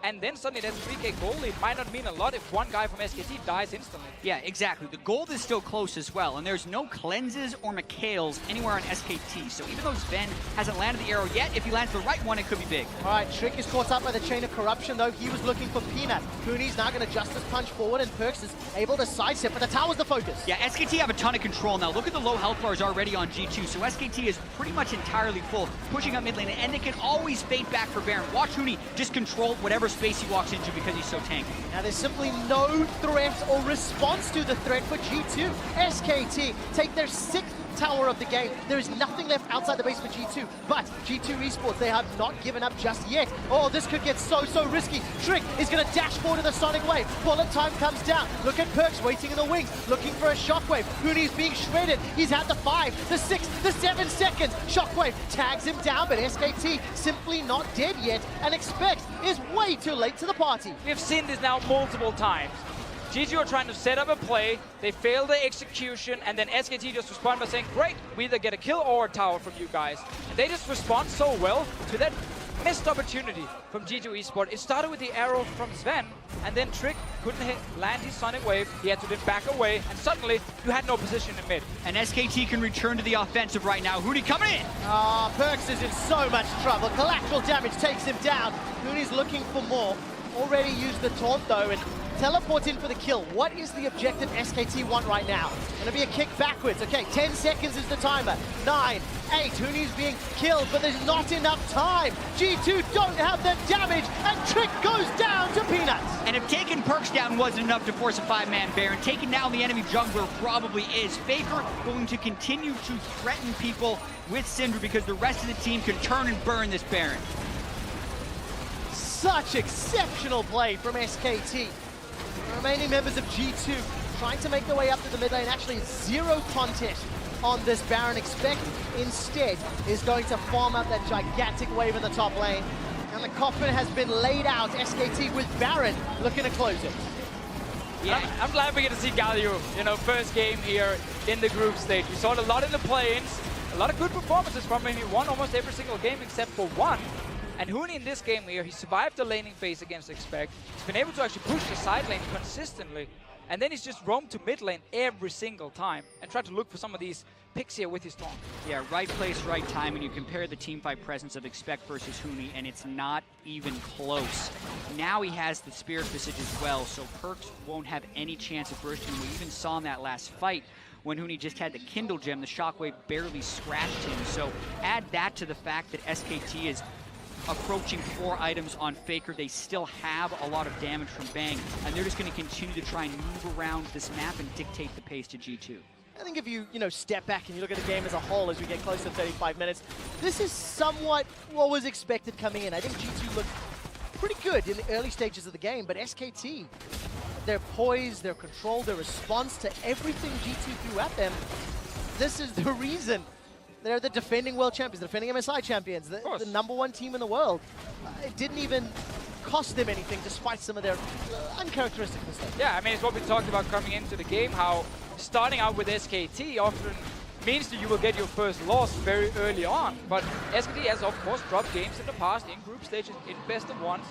and then suddenly that 3k goal lead might not mean a lot if one guy from SKT dies instantly. Yeah, exactly. The gold is still close as well, and there's no cleanses or Mikhails anywhere on SKT. So even though Zven hasn't landed the arrow yet, if he lands the right one, it could be big. All right, Trick is caught up by the Chain of Corruption, though. He was looking for Peanut. Huni's now going to Justice Punch forward, and PerkZ is able to sidestep, but the tower's the focus. Yeah, SKT have a ton of control now. Look at the low health bars already on G2, so SKT is pretty much entirely full, pushing up mid lane, and they can always fade back for Baron. Watch Huni just control whatever space he walks into because he's so tanky. Now there's simply no threat or response to the threat for G2. SKT take their 6th tower of the game. There is nothing left outside the base for G2, but G2 eSports, they have not given up just yet. Oh, this could get so risky. Trick is going to dash forward to the Sonic Wave. Bullet time comes down. Look at PerkZ waiting in the wings, looking for a Shockwave. Huni's being shredded. He's had the 5, the 6, the 7 seconds. Shockwave tags him down, but SKT simply not dead yet, and Expect is way too late to the party. We've seen this now multiple times. G2 are trying to set up a play, they fail the execution, and then SKT just respond by saying, great, we either get a kill or a tower from you guys. And they just respond so well to that missed opportunity from G2 eSports. It started with the arrow from Zven, and then Trick couldn't land his Sonic Wave. He had to then back away, and suddenly you had no position in mid. And SKT can return to the offensive right now. Huni coming in! PerkZ is in so much trouble. Collateral damage takes him down. Huni's looking for more. Already used the taunt though, and teleport in for the kill. What is the objective SKT want right now? Gonna be a kick backwards. Okay, 10 seconds is the timer. 9, 8, Huni's being killed, but there's not enough time. G2 don't have the damage, and Trick goes down to Peanuts. And if taking PerkZ down wasn't enough to force a 5-man Baron, taking down the enemy jungler probably is. Faker going to continue to threaten people with Syndra because the rest of the team can turn and burn this Baron. Such exceptional play from SKT. The remaining members of G2 trying to make their way up to the mid lane. Actually, 0 contest on this Baron. Expect instead is going to farm out that gigantic wave in the top lane. And the coffin has been laid out. SKT with Baron looking to close it. Yeah, I'm glad we get to see Galio, first game here in the group stage. We saw it a lot in the play-ins, a lot of good performances from him. He won almost every single game except for one. And Huni in this game here, he survived the laning phase against Expect. He's been able to actually push the side lane consistently. And then he's just roamed to mid lane every single time and tried to look for some of these picks here with his taunt. Yeah, right place, right time, and you compare the teamfight presence of Expect versus Huni, and it's not even close. Now he has the Spirit Visage as well, so PerkZ won't have any chance of bursting. We even saw in that last fight when Huni just had the Kindle Gem, the Shockwave barely scratched him. So add that to the fact that SKT is approaching 4 items on Faker. They still have a lot of damage from Bang, and they're just going to continue to try and move around this map and dictate the pace to G2. I think if you step back and you look at the game as a whole as we get close to 35 minutes, this is somewhat what was expected coming in. I think G2 looked pretty good in the early stages of the game, but SKT, their poise, their control, their response to everything G2 threw at them, this is the reason they're the defending world champions, the defending MSI champions, the #1 team in the world. It didn't even cost them anything despite some of their uncharacteristic mistakes. Yeah, I mean, it's what we talked about coming into the game, how starting out with SKT often means that you will get your first loss very early on. But SKT has, of course, dropped games in the past in group stages, in best of ones.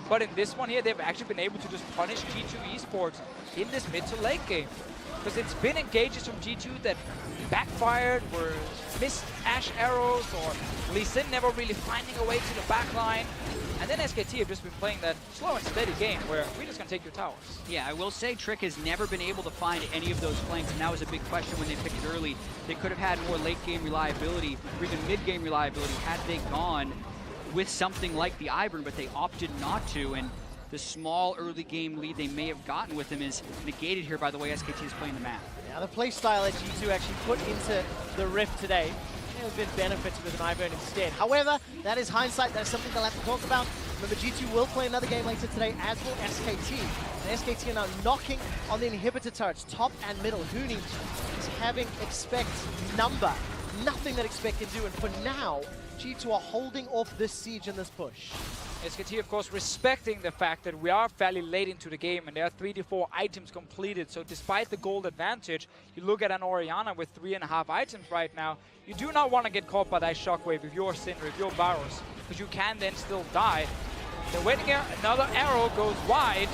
But in this one here, they've actually been able to just punish G2 eSports in this mid to late game. Because it's been engages from G2 that backfired, were missed AShe arrows, or Lee Sin never really finding a way to the back line. And then SKT have just been playing that slow and steady game where we're just going to take your towers. Yeah, I will say Trick has never been able to find any of those flanks, and that was a big question when they picked it early. They could have had more late-game reliability, or even mid-game reliability, had they gone with something like the Ivern, but they opted not to, and the small early-game lead they may have gotten with him is negated here by the way SKT is playing the map. Now the play style that G2 actually put into the Rift today, there have been benefits with an Ivern instead. However, that is hindsight. That is something they'll have to talk about. Remember, G2 will play another game later today, as will SKT. And SKT are now knocking on the inhibitor turrets, top and middle. Huni is having expect number. Nothing that expect can do. And for now, G2 are holding off this siege and this push. SKT, of course, respecting the fact that we are fairly late into the game and there are 3 to 4 items completed. So despite the gold advantage, you look at an Orianna with 3.5 items right now, you do not want to get caught by that shockwave if you're Syndra, if you're Varus, because you can then still die. They're waiting here, another arrow goes wide.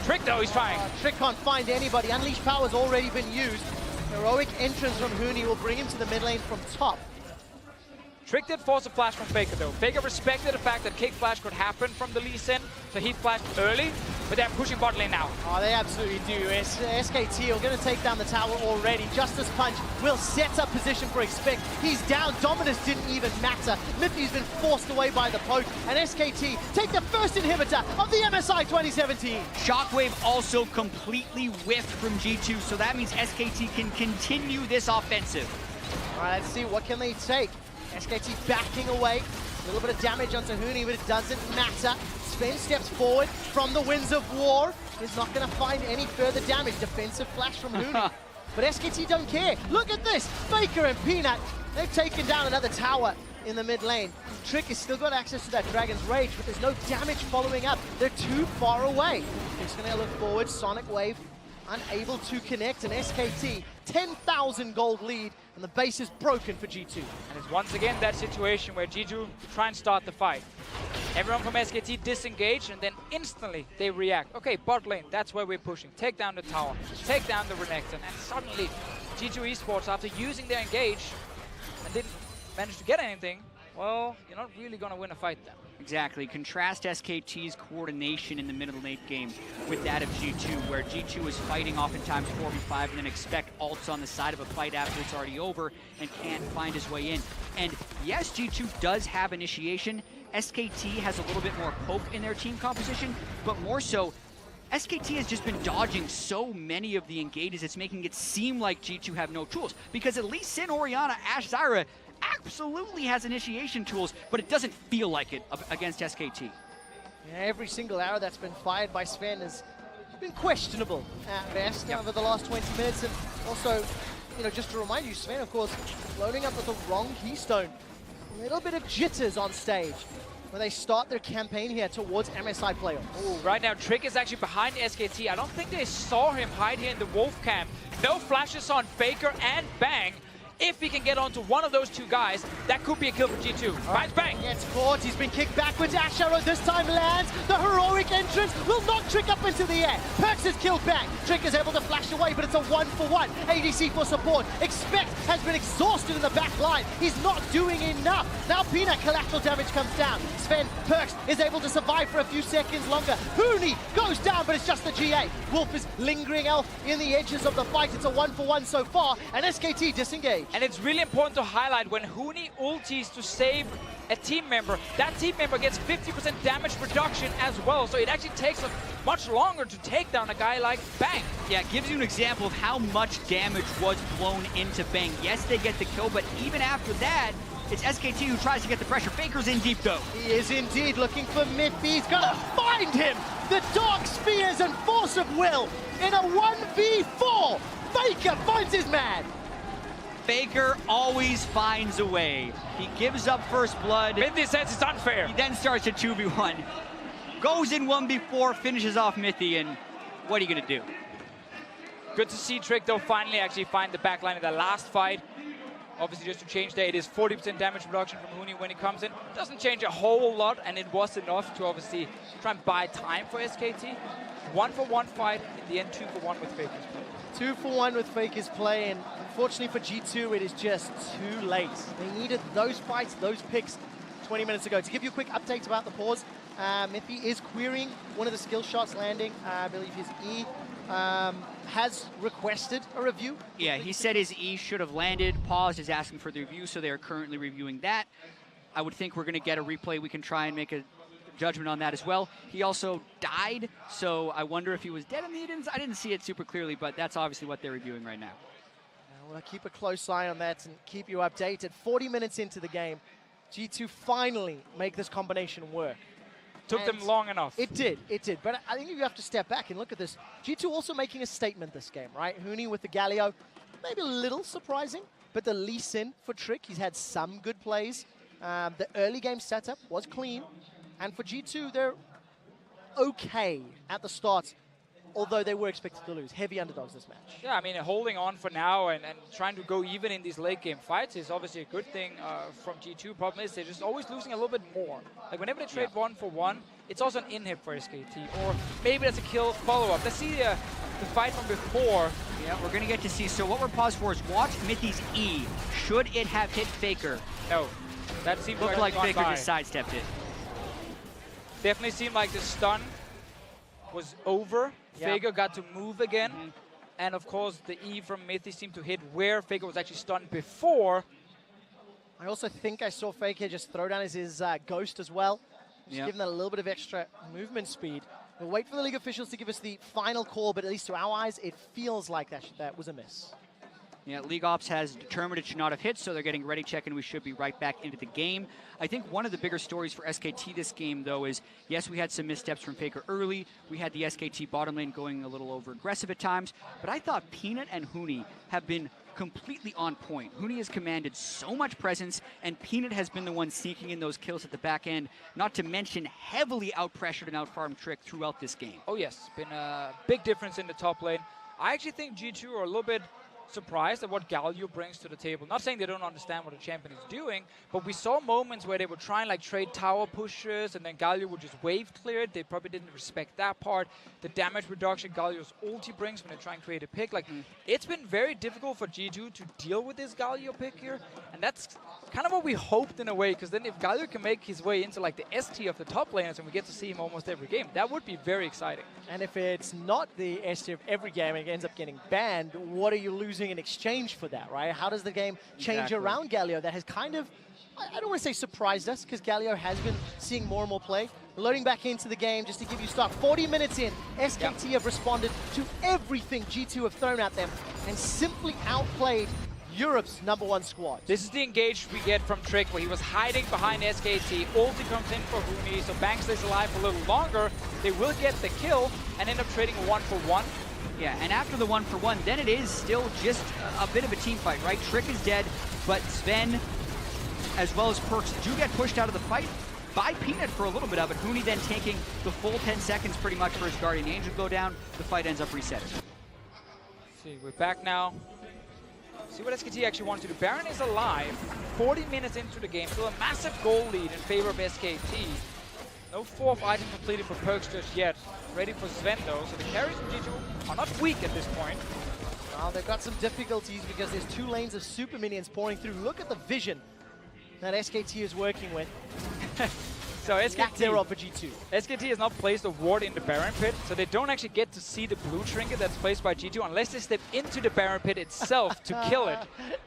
Trick though, he's trying. Trick can't find anybody. Unleash power's already been used. Heroic entrance from Huni will bring him to the mid lane from top. Trick did force a flash from Faker though. Faker respected the fact that kick flash could happen from the Lee Sin, so he flashed early, but they're pushing bot lane now. Oh, they absolutely do. SKT are going to take down the tower already. Justice Punch will set up position for Expect. He's down. Dominus didn't even matter. Mithy's been forced away by the poke, and SKT take the first inhibitor of the MSI 2017. Shockwave also completely whiffed from G2, so that means SKT can continue this offensive. All right, let's see, what can they take? SKT backing away, a little bit of damage onto Huni, but it doesn't matter. Zven steps forward from the Winds of War. He's not going to find any further damage. Defensive flash from Huni. But SKT don't care. Look at this. Faker and Peanut, they've taken down another tower in the mid lane. Trick has still got access to that Dragon's Rage, but there's no damage following up. They're too far away. Trick's going to look forward. Sonic Wave unable to connect, and SKT 10,000 gold lead, and the base is broken for G2. And it's once again that situation where G2 try and start the fight. Everyone from SKT disengage, and then instantly they react. Okay, bot lane, that's where we're pushing. Take down the tower, take down the Renekton, and suddenly G2 eSports, after using their engage and didn't manage to get anything, well, you're not really going to win a fight then. Exactly. Contrast SKT's coordination in the middle late game with that of G2, where G2 is fighting oftentimes 4v5 and then expect ults on the side of a fight after it's already over and can't find his way in. And yes, G2 does have initiation. SKT has a little bit more poke in their team composition, but more so, SKT has just been dodging so many of the engages, it's making it seem like G2 have no tools. Because at least Sin, Orianna, AShe, Zyra absolutely has initiation tools, but it doesn't feel like it against SKT. Yeah, every single arrow that's been fired by Zven has been questionable at best over the last 20 minutes. And also, just to remind you, Zven, of course, loading up with the wrong keystone. A little bit of jitters on stage when they start their campaign here towards MSI playoffs. Ooh, right now, Trick is actually behind SKT. I don't think they saw him hide here in the Wolf camp. No flashes on Faker and Bang. If he can get onto one of those two guys, that could be a kill for G2. Finds Bang. Gets caught. He's been kicked backwards. AShe arrow this time lands. The heroic entrance will knock Trick up into the air. PerkZ has killed Bang. Trick is able to flash away, but it's a 1-for-1. ADC for support. Expect has been exhausted in the back line. He's not doing enough. Now Peanut collateral damage comes down. Zven, PerkZ is able to survive for a few seconds longer. Huni goes down, but it's just the GA. Wolf is lingering elf in the edges of the fight. It's a 1-for-1 so far, and SKT disengage. stage. And it's really important to highlight when Huni ultis to save a team member, that team member gets 50% damage reduction as well. So it actually takes much longer to take down a guy like Bang. Yeah, it gives you an example of how much damage was blown into Bang. Yes, they get the kill, but even after that, it's SKT who tries to get the pressure. Faker's in deep though. He is indeed looking for Mithy. He's gonna find him! The Dark Spears and Force of Will in a 1v4! Faker finds his man! Faker always finds a way. He gives up first blood. Mithy says it's unfair. He then starts a 2v1. Goes in 1v4, finishes off Mithy, and what are you gonna do? Good to see Trick though finally actually find the backline in the last fight. Obviously, just to change that, it is 40% damage reduction from Huni when he comes in. Doesn't change a whole lot, and it was enough to obviously try and buy time for SKT. 1-for-1 fight, in the end 2-for-1 with Faker's play. 2-for-1 with Faker's play, and unfortunately for G2, it is just too late. They needed those fights, those picks 20 minutes ago. To give you a quick update about the pause, Mithy is querying one of the skill shots landing. I believe his E has requested a review. Yeah, he said his E should have landed. Paused is asking for the review, so they are currently reviewing that. I would think we're going to get a replay. We can try and make a judgment on that as well. He also died, so I wonder if he was dead in the Edens. I didn't see it super clearly, but that's obviously what they're reviewing right now. We'll keep a close eye on that and keep you updated. 40 minutes into the game, G2 finally make this combination work. Took them long enough. It did. But I think you have to step back and look at this. G2 also making a statement this game, right? Huni with the Galio, maybe a little surprising, but the Lee Sin for Trick, he's had some good plays. The early game setup was clean. And for G2, they're okay at the start, although they were expected to lose. Heavy underdogs this match. Yeah, I mean, holding on for now and trying to go even in these late game fights is obviously a good thing from G2. Problem is they're just always losing a little bit more. Like whenever they trade 1-for-1, it's also an inhib for SKT, or maybe that's a kill follow-up. Let's see the fight from before. Yeah, we're gonna get to see. So what we're paused for is watch Mithy's E. Should it have hit Faker? No, that seemed Looked like Faker by. just sidestepped it. Definitely seemed like the stun was over. Yep. Faker got to move again. And of course, the E from Mithy seemed to hit where Faker was actually stunned before. I also think I saw Faker just throw down his Ghost as well. Just giving that a little bit of extra movement speed. We'll wait for the league officials to give us the final call, but at least to our eyes, it feels like that was a miss. Yeah, League Ops has determined it should not have hit, so they're getting ready check, and we should be right back into the game. I think one of the bigger stories for SKT this game, though, is, yes, we had some missteps from Faker early. We had the SKT bottom lane going a little over-aggressive at times, but I thought Peanut and Huni have been completely on point. Huni has commanded so much presence, and Peanut has been the one sneaking in those kills at the back end, not to mention heavily out-pressured and out-farmed Trick throughout this game. Oh, yes. Been a big difference in the top lane. I actually think G2 are a little bit surprised at what Galio brings to the table. Not saying they don't understand what the champion is doing, but we saw moments where they would try and like trade tower pushes, and then Galio would just wave clear it. They probably didn't respect that part. The damage reduction Galio's ulti brings when they try and create a pick. Like, it's been very difficult for G2 to deal with this Galio pick here, and that's kind of what we hoped in a way, because then if Galio can make his way into like the ST of the top laners and we get to see him almost every game, that would be very exciting. And if it's not the ST of every game and it ends up getting banned, what are you losing in exchange for that, right? How does the game change around Galio that has kind of, I don't want to say surprised us, because Galio has been seeing more and more play. Loading back into the game, just to give you stock, 40 minutes in, SKT have responded to everything G2 have thrown at them and simply outplayed Europe's #1 squad. This is the engage we get from Trick, where he was hiding behind SKT. Ulti comes in for Huni, so Bang stays alive for a little longer. They will get the kill and end up trading 1-for-1. Yeah, and after the 1-for-1, then it is still just a bit of a team fight, right? Trick is dead, but Zven, as well as PerkZ, do get pushed out of the fight by Peanut for a little bit of it. Huni then taking the full 10 seconds pretty much for his Guardian Angel go down. The fight ends up resetting. See, we're back now. See what SKT actually wants to do. Baron is alive, 40 minutes into the game, still a massive goal lead in favor of SKT. No fourth item completed for PerkZ just yet. Ready for Zven though, so the carries from G2 are not weak at this point. Well, they've got some difficulties because there's 2 lanes of super minions pouring through. Look at the vision that SKT is working with. So Lack thereof for G2. SKT has not placed a ward in the Baron pit, so they don't actually get to see the blue trinket that's placed by G2 unless they step into the Baron pit itself to kill it.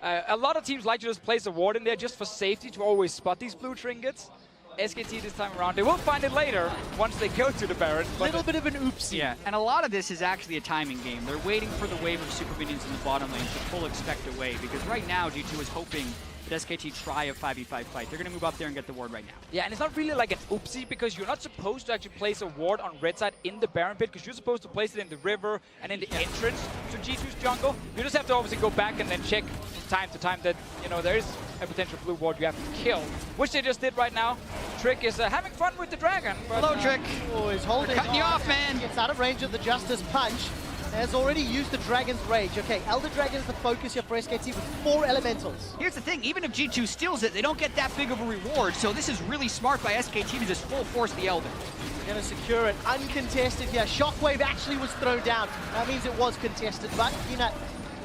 A lot of teams like to just place a ward in there just for safety to always spot these blue trinkets. SKT this time around, they will find it later once they go to the Baron. A little bit of an oopsie. Yeah, and a lot of this is actually a timing game. They're waiting for the wave of super minions in the bottom lane to full expect away, because right now G2 is hoping that SKT try a 5v5 fight. They're going to move up there and get the ward right now. Yeah, and it's not really like an oopsie, because you're not supposed to actually place a ward on red side in the Baron pit, because you're supposed to place it in the river and in the entrance to G2's jungle. You just have to obviously go back and then check from time to time that, you know, there is a potential blue ward you have to kill, which they just did right now. Trick is having fun with the dragon. But, Hello, Trick. Oh, he's holding Cutting you off, man. Gets out of range of the Justice Punch. Has already used the Dragon's Rage. Okay, Elder Dragon is the focus here for SKT with 4 elementals. Here's the thing, even if G2 steals it, they don't get that big of a reward, so this is really smart by SKT to just full force the Elder. They're going to secure it uncontested here. Shockwave actually was thrown down. That means it was contested, but Peanut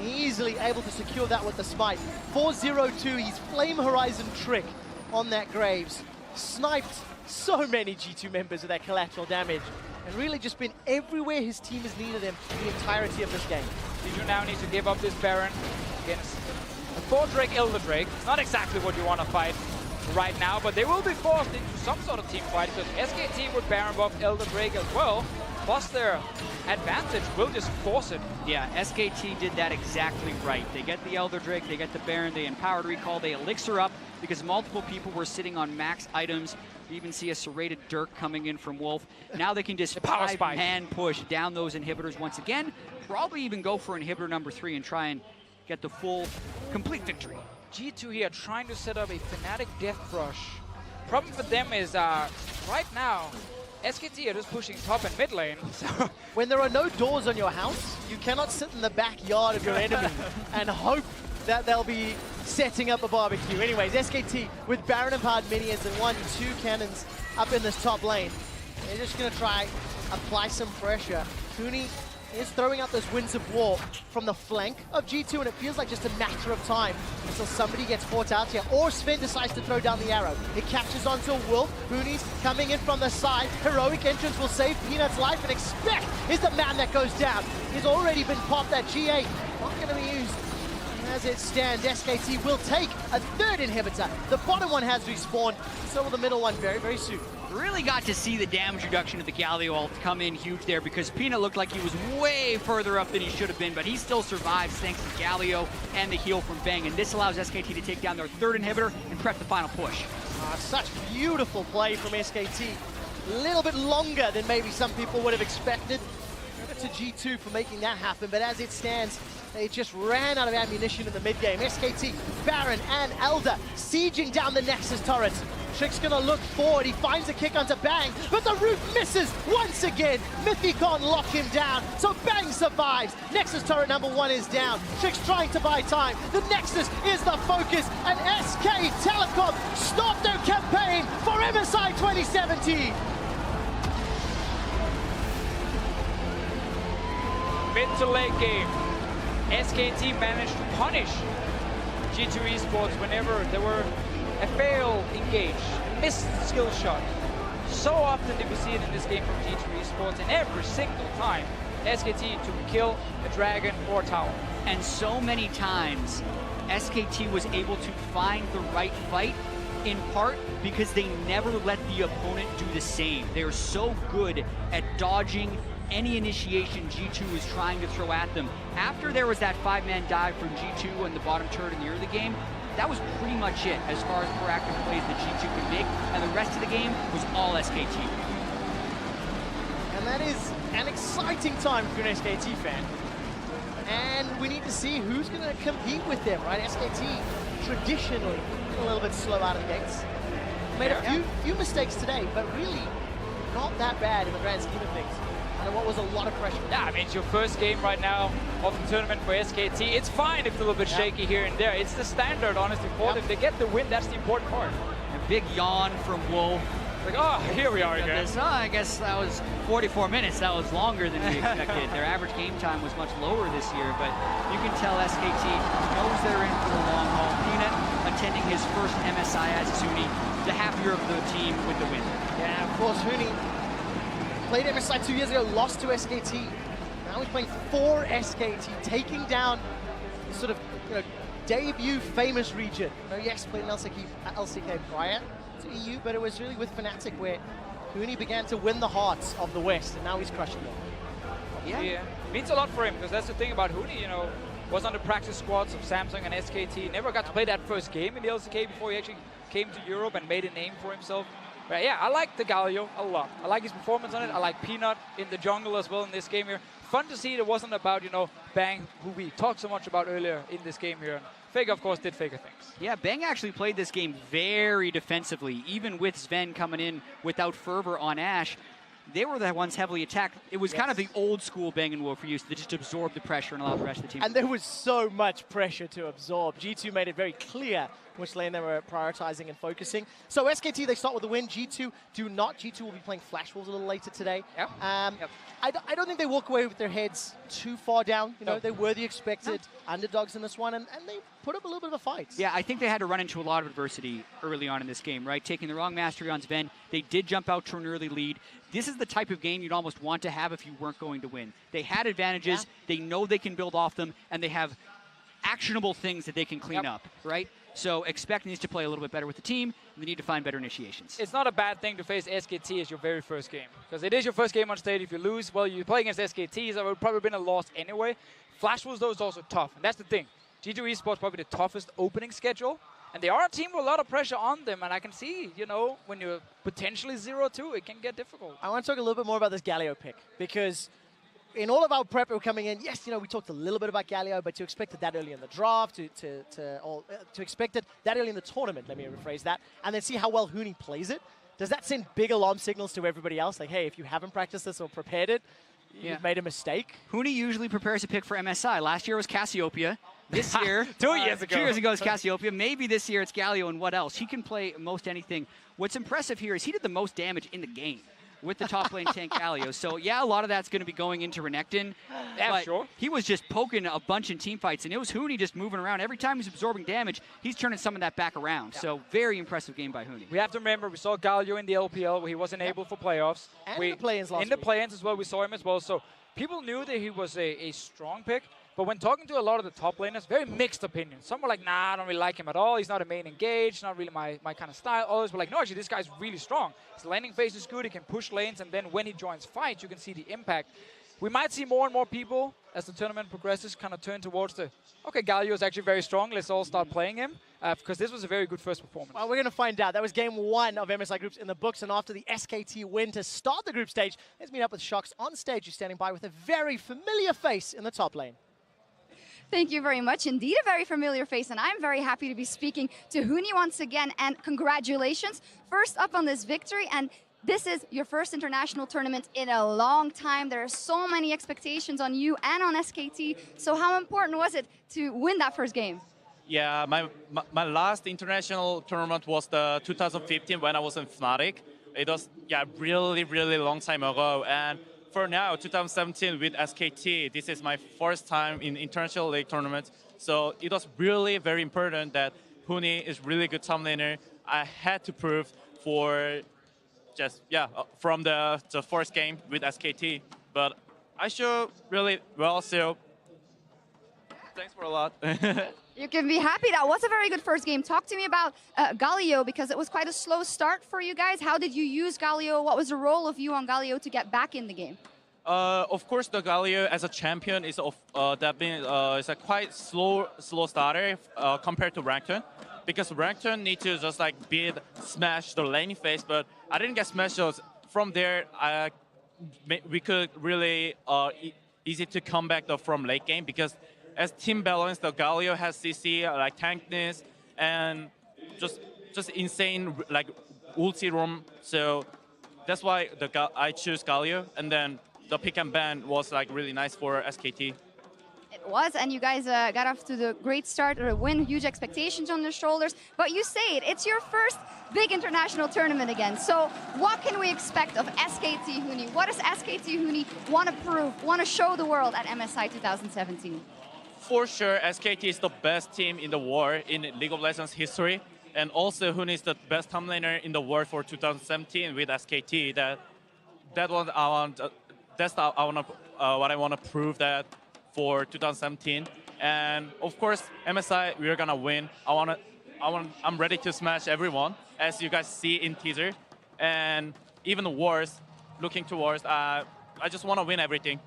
easily able to secure that with the smite. 4-0-2, he's Flame Horizon Trick on that Graves. Sniped so many G2 members with that collateral damage, and really just been everywhere his team has needed him the entirety of this game. G2 now needs to give up this Baron against a 4-Drake Elder Drake. It's not exactly what you want to fight right now, but they will be forced into some sort of team fight, because SKT with Baron buff Elder Drake as well, plus their advantage will just force it. Yeah, SKT did that exactly right. They get the Elder Drake, they get the Baron, they empowered recall, they elixir up, because multiple people were sitting on max items. You even see a serrated Dirk coming in from Wolf. Now they can just hand push down those inhibitors once again. Probably even go for inhibitor number 3 and try and get the full, complete victory. G2 here trying to set up a Fnatic Death Rush. Problem for them is right now, SKT are just pushing top and mid lane. So when there are no doors on your house, you cannot sit in the backyard of your enemy and hope that they'll be setting up a barbecue. Anyways, SKT with Baron empowered minions and 1-2 cannons up in this top lane. They're just going to try apply some pressure. Huni is throwing out those winds of war from the flank of G2, and it feels like just a matter of time until somebody gets caught out here, or Zven decides to throw down the arrow. It captures onto Wolf. Huni's coming in from the side. Heroic entrance will save Peanut's life, and Expect is the man that goes down. He's already been popped. That G8 not going to be used. As it stands, SKT will take a 3rd inhibitor. The bottom one has respawned, so will the middle one very, very soon. Really got to see the damage reduction of the Galio ult come in huge there, because Peanut looked like he was way further up than he should have been, but he still survives thanks to Galio and the heal from Bang, and this allows SKT to take down their 3rd inhibitor and prep the final push. Such beautiful play from SKT. A little bit longer than maybe some people would have expected. Credit to G2 for making that happen, but as it stands, they just ran out of ammunition in the mid-game. SKT, Baron, and Elder sieging down the Nexus turret. Trick's gonna look forward. He finds a kick onto Bang, but the root misses once again. Mithy can't lock him down, so Bang survives. Nexus turret number 1 is down. Trick's trying to buy time. The Nexus is the focus, and SK Telecom stopped their campaign for MSI 2017. Mid to late game, SKT managed to punish G2 eSports whenever there were a fail engage, a missed skill shot. So often did we see it in this game from G2 eSports, and every single time SKT took a kill, a dragon, or a tower. And so many times, SKT was able to find the right fight, in part because they never let the opponent do the same. They're so good at dodging any initiation G2 was trying to throw at them. After there was that 5-man dive from G2 on the bottom turret in the early game, that was pretty much it as far as proactive plays that G2 could make, and the rest of the game was all SKT. And that is an exciting time for an SKT fan. And we need to see who's going to compete with them, right? SKT traditionally a little bit slow out of the gates. Made a few mistakes today, but really not that bad in the grand scheme of things. And what was a lot of pressure. Yeah, I mean, it's your first game right now of the tournament for SKT. It's fine if it's a little bit shaky here and there. It's the standard, honestly, for them. If they get the win, that's the important part. A big yawn from Wolf. Like, oh, here we are again. I guess that was 44 minutes. That was longer than we expected. Their average game time was much lower this year, but you can tell SKT knows they're in for the long haul. Peanut attending his first MSI as Huni. the happier of the team with the win. Yeah, of course, Huni played MSI 2 years ago, lost to SKT. Now he's playing for SKT, taking down sort of, debut famous region. Yes, played in LCK prior to EU, but it was really with Fnatic where Huni began to win the hearts of the West, and now he's crushing them. Yeah. Means a lot for him, because that's the thing about Huni, was on the practice squads of Samsung and SKT. Never got to play that first game in the LCK before he actually came to Europe and made a name for himself. But yeah, I like the Galio a lot. I like his performance on it. I like Peanut in the jungle as well in this game here. Fun to see it wasn't about, Bang, who we talked so much about earlier in this game here. Faker, of course, did Faker things. Yeah, Bang actually played this game very defensively, even with Zven coming in without fervor on AShe. They were the ones heavily attacked. It was kind of the old school Bang & Wolf use that just absorbed the pressure and allowed the rest of the team. And there was so much pressure to absorb. G2 made it very clear which lane they were prioritizing and focusing. So SKT, they start with the win. G2 do not. G2 will be playing Flash Wolves a little later today. Yep. I don't think they walk away with their heads too far down. They were the expected underdogs in this one, and they put up a little bit of a fight. Yeah, I think they had to run into a lot of adversity early on in this game, right? Taking the wrong mastery on Zven. They did jump out to an early lead. This is the type of game you'd almost want to have if you weren't going to win. They had advantages. They know they can build off them, and they have actionable things that they can clean up, right? So expect these to play a little bit better with the team, and they need to find better initiations. It's not a bad thing to face SKT as your very first game, because it is your first game on stage. If you lose, well, you play against SKT, so it would probably been a loss anyway. Flash Wolves, though, is also tough, and that's the thing. G2 eSports probably the toughest opening schedule, and they are a team with a lot of pressure on them, and I can see, when you're potentially 0-2, it can get difficult. I want to talk a little bit more about this Galio pick, because in all of our prep coming in, yes, we talked a little bit about Galio, but to expect it that early in the draft, to expect it that early in the tournament, let me rephrase that, and then see how well Huni plays it, does that send big alarm signals to everybody else? Like, hey, if you haven't practiced this or prepared it, you've made a mistake? Huni usually prepares a pick for MSI. Last year was Cassiopeia. This year, 2 years ago. 2 years ago was Cassiopeia. Maybe this year it's Galio, and what else? He can play most anything. What's impressive here is he did the most damage in the game with the top lane tank Galio. So yeah, a lot of that's going to be going into Renekton. Yeah, sure. He was just poking a bunch in team fights, and it was Huni just moving around. Every time he's absorbing damage, he's turning some of that back around. So very impressive game by Huni. We have to remember, we saw Galio in the LPL where he wasn't able for playoffs. And in the play-ins last week. In the play-ins as well, we saw him as well. So people knew that he was a strong pick. But when talking to a lot of the top laners, very mixed opinions. Some were like, nah, I don't really like him at all. He's not a main engage, not really my kind of style. Others were like, no, actually, this guy's really strong. His laning phase is good. He can push lanes. And then when he joins fights, you can see the impact. We might see more and more people, as the tournament progresses, kind of turn towards okay, Galio is actually very strong. Let's all start playing him. Because this was a very good first performance. Well, we're going to find out. That was game 1 of MSI Groups in the books. And after the SKT win to start the group stage, let's meet up with Shox on stage, who's standing by with a very familiar face in the top lane. Thank you very much. Indeed, a very familiar face, and I'm very happy to be speaking to Huni once again, and congratulations. First up on this victory, and this is your first international tournament in a long time. There are so many expectations on you and on SKT, so how important was it to win that first game? Yeah, my last international tournament was the 2015 when I was in Fnatic. It was, really, really long time ago, and for now, 2017 with SKT, this is my first time in international league tournament. So it was really very important that Huni is really good top laner. I had to prove for from the first game with SKT. But I showed really well, so thanks for a lot. You can be happy. That was a very good first game. Talk to me about Galio, because it was quite a slow start for you guys. How did you use Galio? What was the role of you on Galio to get back in the game? Of course, the Galio as a champion is is a quite slow starter compared to Renekton, because Renekton need to just smash the laning phase, but I didn't get smashed. So from there, we could really easy to come back from late game, because as team balance, the Galio has CC, tankness, and just insane ulti roam. So that's why I choose Galio, and then the pick and ban was really nice for SKT. It was, and you guys got off to the great start, or a win, huge expectations on your shoulders. But you say it's your first big international tournament again. So what can we expect of SKT Huni? What does SKT Huni want to prove, want to show the world at MSI 2017? For sure, SKT is the best team in the world in League of Legends history. And also, Huni is the best top laner in the world for 2017 with SKT. That one I want. That's what I want to prove that for 2017. And of course, MSI, we're gonna win. I'm ready to smash everyone, as you guys see in teaser. And even worse, looking towards, I just want to win everything.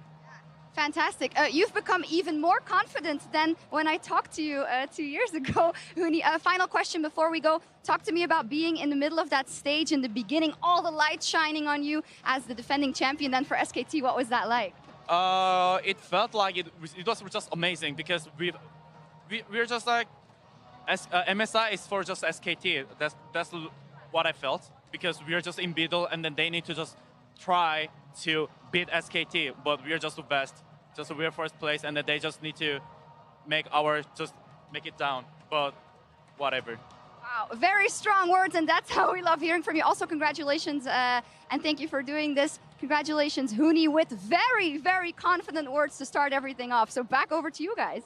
Fantastic. You've become even more confident than when I talked to you 2 years ago. Huni, final question before we go. Talk to me about being in the middle of that stage in the beginning, all the light shining on you as the defending champion then for SKT. What was that like? It felt like it was just amazing because we're just like, MSI is for just SKT. That's what I felt, because we're just in middle and then they need to just try to beat SKT, but we're just the best. Just we're first place, and then they just need to make it down. But whatever. Wow, very strong words, and that's how we love hearing from you. Also, congratulations, and thank you for doing this. Congratulations, Huni, with very, very confident words to start everything off. So back over to you guys.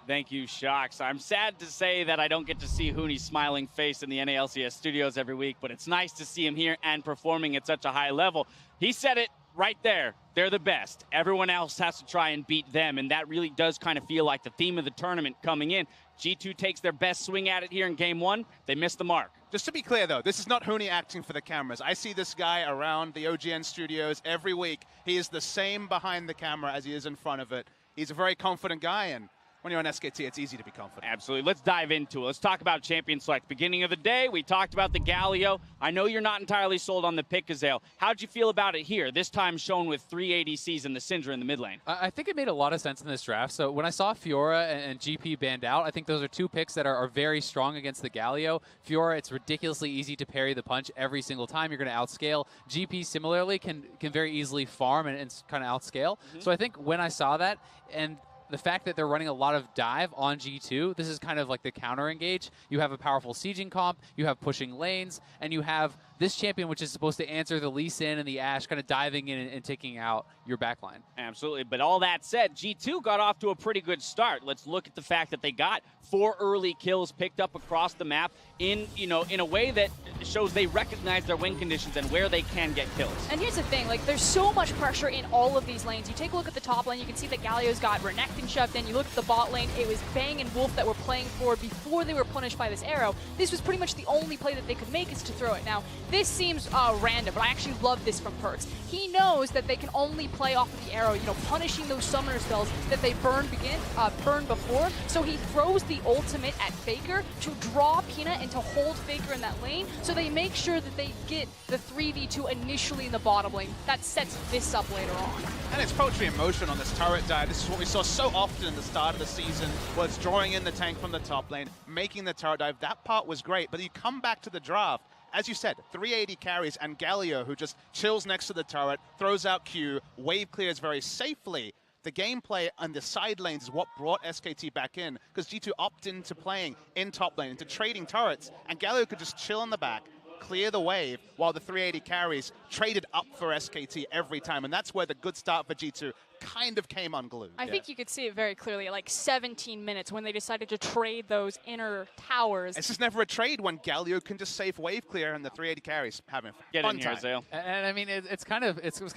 Thank you, Shox. I'm sad to say that I don't get to see Huni's smiling face in the NALCS studios every week, but it's nice to see him here and performing at such a high level. He said it right there. They're the best. Everyone else has to try and beat them, and that really does kind of feel like the theme of the tournament coming in. G2 takes their best swing at it here in game one. They missed the mark. Just to be clear, though, this is not Huni acting for the cameras. I see this guy around the OGN studios every week. He is the same behind the camera as he is in front of it. He's a very confident guy, and when you're on SKT, it's easy to be confident. Absolutely. Let's dive into it. Let's talk about champion select. Beginning of the day, we talked about the Galio. I know you're not entirely sold on the PerkZ. How'd you feel about it here? This time shown with 3 ADCs and the Syndra in the mid lane. I think it made a lot of sense in this draft. So when I saw Fiora and GP banned out, I think those are two picks that are very strong against the Galio. Fiora, it's ridiculously easy to parry the punch every single time. You're going to outscale. GP similarly can very easily farm and kind of outscale. So I think when I saw that, and the fact that they're running a lot of dive on G2, this is kind of like the counter engage. You have a powerful sieging comp, you have pushing lanes, and you have this champion which is supposed to answer the Lee Sin and the Ashe kind of diving in and taking out your backline. Absolutely, but all that said, G2 got off to a pretty good start. Let's look at the fact that they got 4 early kills picked up across the map in a way that shows they recognize their win conditions and where they can get kills. And here's the thing, like there's so much pressure in all of these lanes. You take a look at the top lane, you can see that Galio's got Renekton shoved in. You look at the bot lane, it was Bang and Wolf that were playing for before they were punished by this arrow. This was pretty much the only play that they could make is to throw it. Now, this seems random, but I actually love this from PerkZ. He knows that they can only play off of the arrow, punishing those summoner spells that they burned before. So he throws the ultimate at Faker to draw Peanut and to hold Faker in that lane. So they make sure that they get the 3v2 initially in the bottom lane. That sets this up later on. And it's poetry in motion on this turret dive. This is what we saw so often in the start of the season, where it's drawing in the tank from the top lane, making the turret dive. That part was great, but you come back to the draft, as you said, 380 carries, and Galio, who just chills next to the turret, throws out Q, wave clears very safely. The gameplay on the side lanes is what brought SKT back in, because G2 opted into playing in top lane, into trading turrets, and Galio could just chill in the back, clear the wave, while the 380 carries traded up for SKT every time, and that's where the good start for G2 kind of came unglued. I think you could see it very clearly at like 17 minutes when they decided to trade those inner towers. It's just never a trade when Galio can just safe wave clear and the 380 carries having Get fun in here, time. Zale. And I mean, it was kind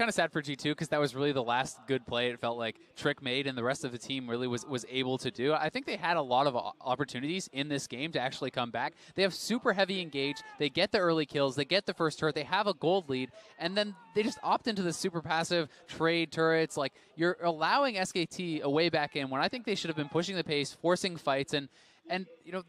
of sad for G2 because that was really the last good play it felt like Trick made and the rest of the team really was able to do. I think they had a lot of opportunities in this game to actually come back. They have super heavy engage. They get the early kills. They get the first turret. They have a gold lead. And then they just opt into the super passive trade turrets. Like, you're allowing SKT a way back in when I think they should have been pushing the pace, forcing fights, and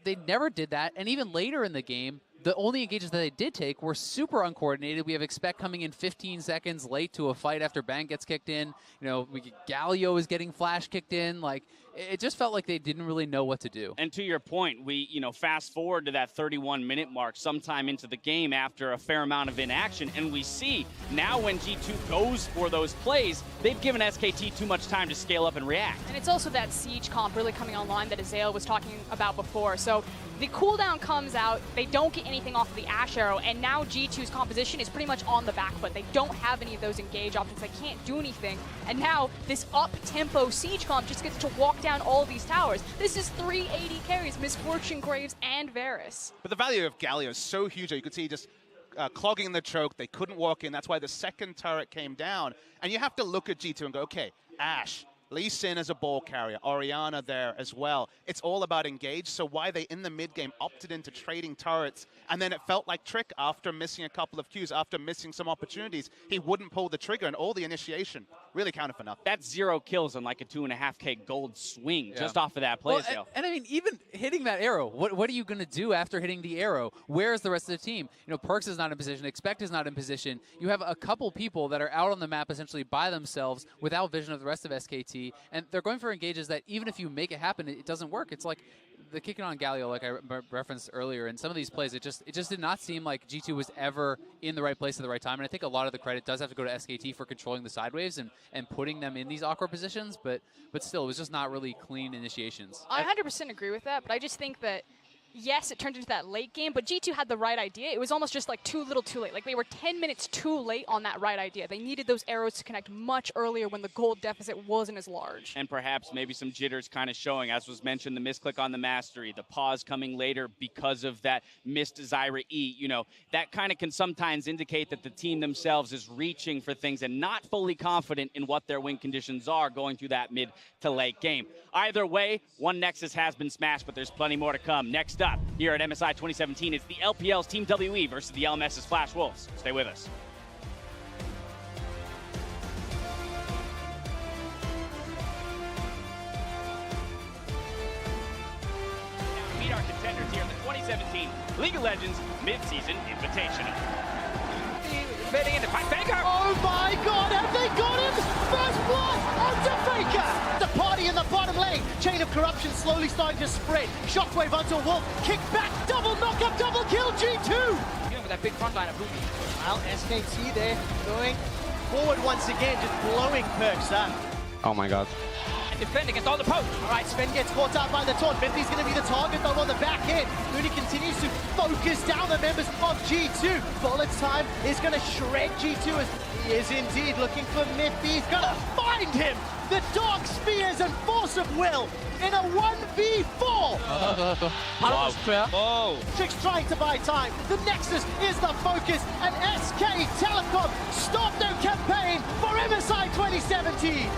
they never did that. And even later in the game, the only engages that they did take were super uncoordinated. We have Expect coming in 15 seconds late to a fight after Bang gets kicked in. Galio is getting flash kicked in. Like, it just felt like they didn't really know what to do. And to your point, we fast forward to that 31-minute mark sometime into the game after a fair amount of inaction, and we see now when G2 goes for those plays, they've given SKT too much time to scale up and react. And it's also that siege comp really coming online that Azale was talking about before. So the cooldown comes out, they don't get anything off of the AShe arrow, and now G2's composition is pretty much on the back foot. They don't have any of those engage options. They can't do anything. And now this up-tempo siege comp just gets to walk down all these towers. This is 3 AD carries, Misfortune, Graves, and Varus. But the value of Galio is so huge. You could see just clogging the choke. They couldn't walk in. That's why the second turret came down. And you have to look at G2 and go, okay, AShe, Lee Sin as a ball carrier, Orianna there as well. It's all about engage, so why they, in the mid-game, opted into trading turrets, and then it felt like Trick, after missing a couple of Qs, after missing some opportunities, he wouldn't pull the trigger, and all the initiation really counted for nothing. That's 0 kills on like a 2.5K gold swing just off of that play Well, sale. and I mean, even hitting that arrow, what are you going to do after hitting the arrow? Where is the rest of the team? You know, PerkZ is not in position, Expect is not in position. You have a couple people that are out on the map essentially by themselves without vision of the rest of SKT, and they're going for engages that even if you make it happen, it doesn't work. It's like the kicking on Galio, like I referenced earlier, in some of these plays, it just did not seem like G2 was ever in the right place at the right time, and I think a lot of the credit does have to go to SKT for controlling the sidewaves and putting them in these awkward positions, but still, it was just not really clean initiations. I 100% agree with that, but I just think that yes, it turned into that late game, but G2 had the right idea. It was almost just like too little too late. Like they were 10 minutes too late on that right idea. They needed those arrows to connect much earlier when the gold deficit wasn't as large. And perhaps maybe some jitters kind of showing, as was mentioned, the misclick on the mastery, the pause coming later because of that missed Zyra E. You know, that kind of can sometimes indicate that the team themselves is reaching for things and not fully confident in what their win conditions are going through that mid to late game. Either way, one Nexus has been smashed, but there's plenty more to come. Next up, here at MSI 2017, it's the LPL's Team WE versus the LMS's Flash Wolves. Stay with us. Now to meet our contenders here in the 2017 League of Legends Mid-Season Invitational. Fitting into Faker. Oh my god, have they got him? First blood onto Faker! The party in the bottom lane. Chain of corruption slowly starting to spread. Shockwave onto Wolf. Kick back, double knockup, double kill, G2! With that big front line of Huni. Well, SKT there going forward once again, just blowing PerkZ up. Oh my god. Defend against all the poke. All right, Zven gets caught out by the taunt. Mithy's going to be the target though on the back end. Huni continues to focus down the members of G2. Bullet's time is going to shred G2 as he is indeed looking for Mithy. He's going to find him. The Dark Spears and Force of Will in a 1v4. Whoa. Trick's trying to buy time. The Nexus is the focus, and SK Telecom stop their campaign for MSI 2017.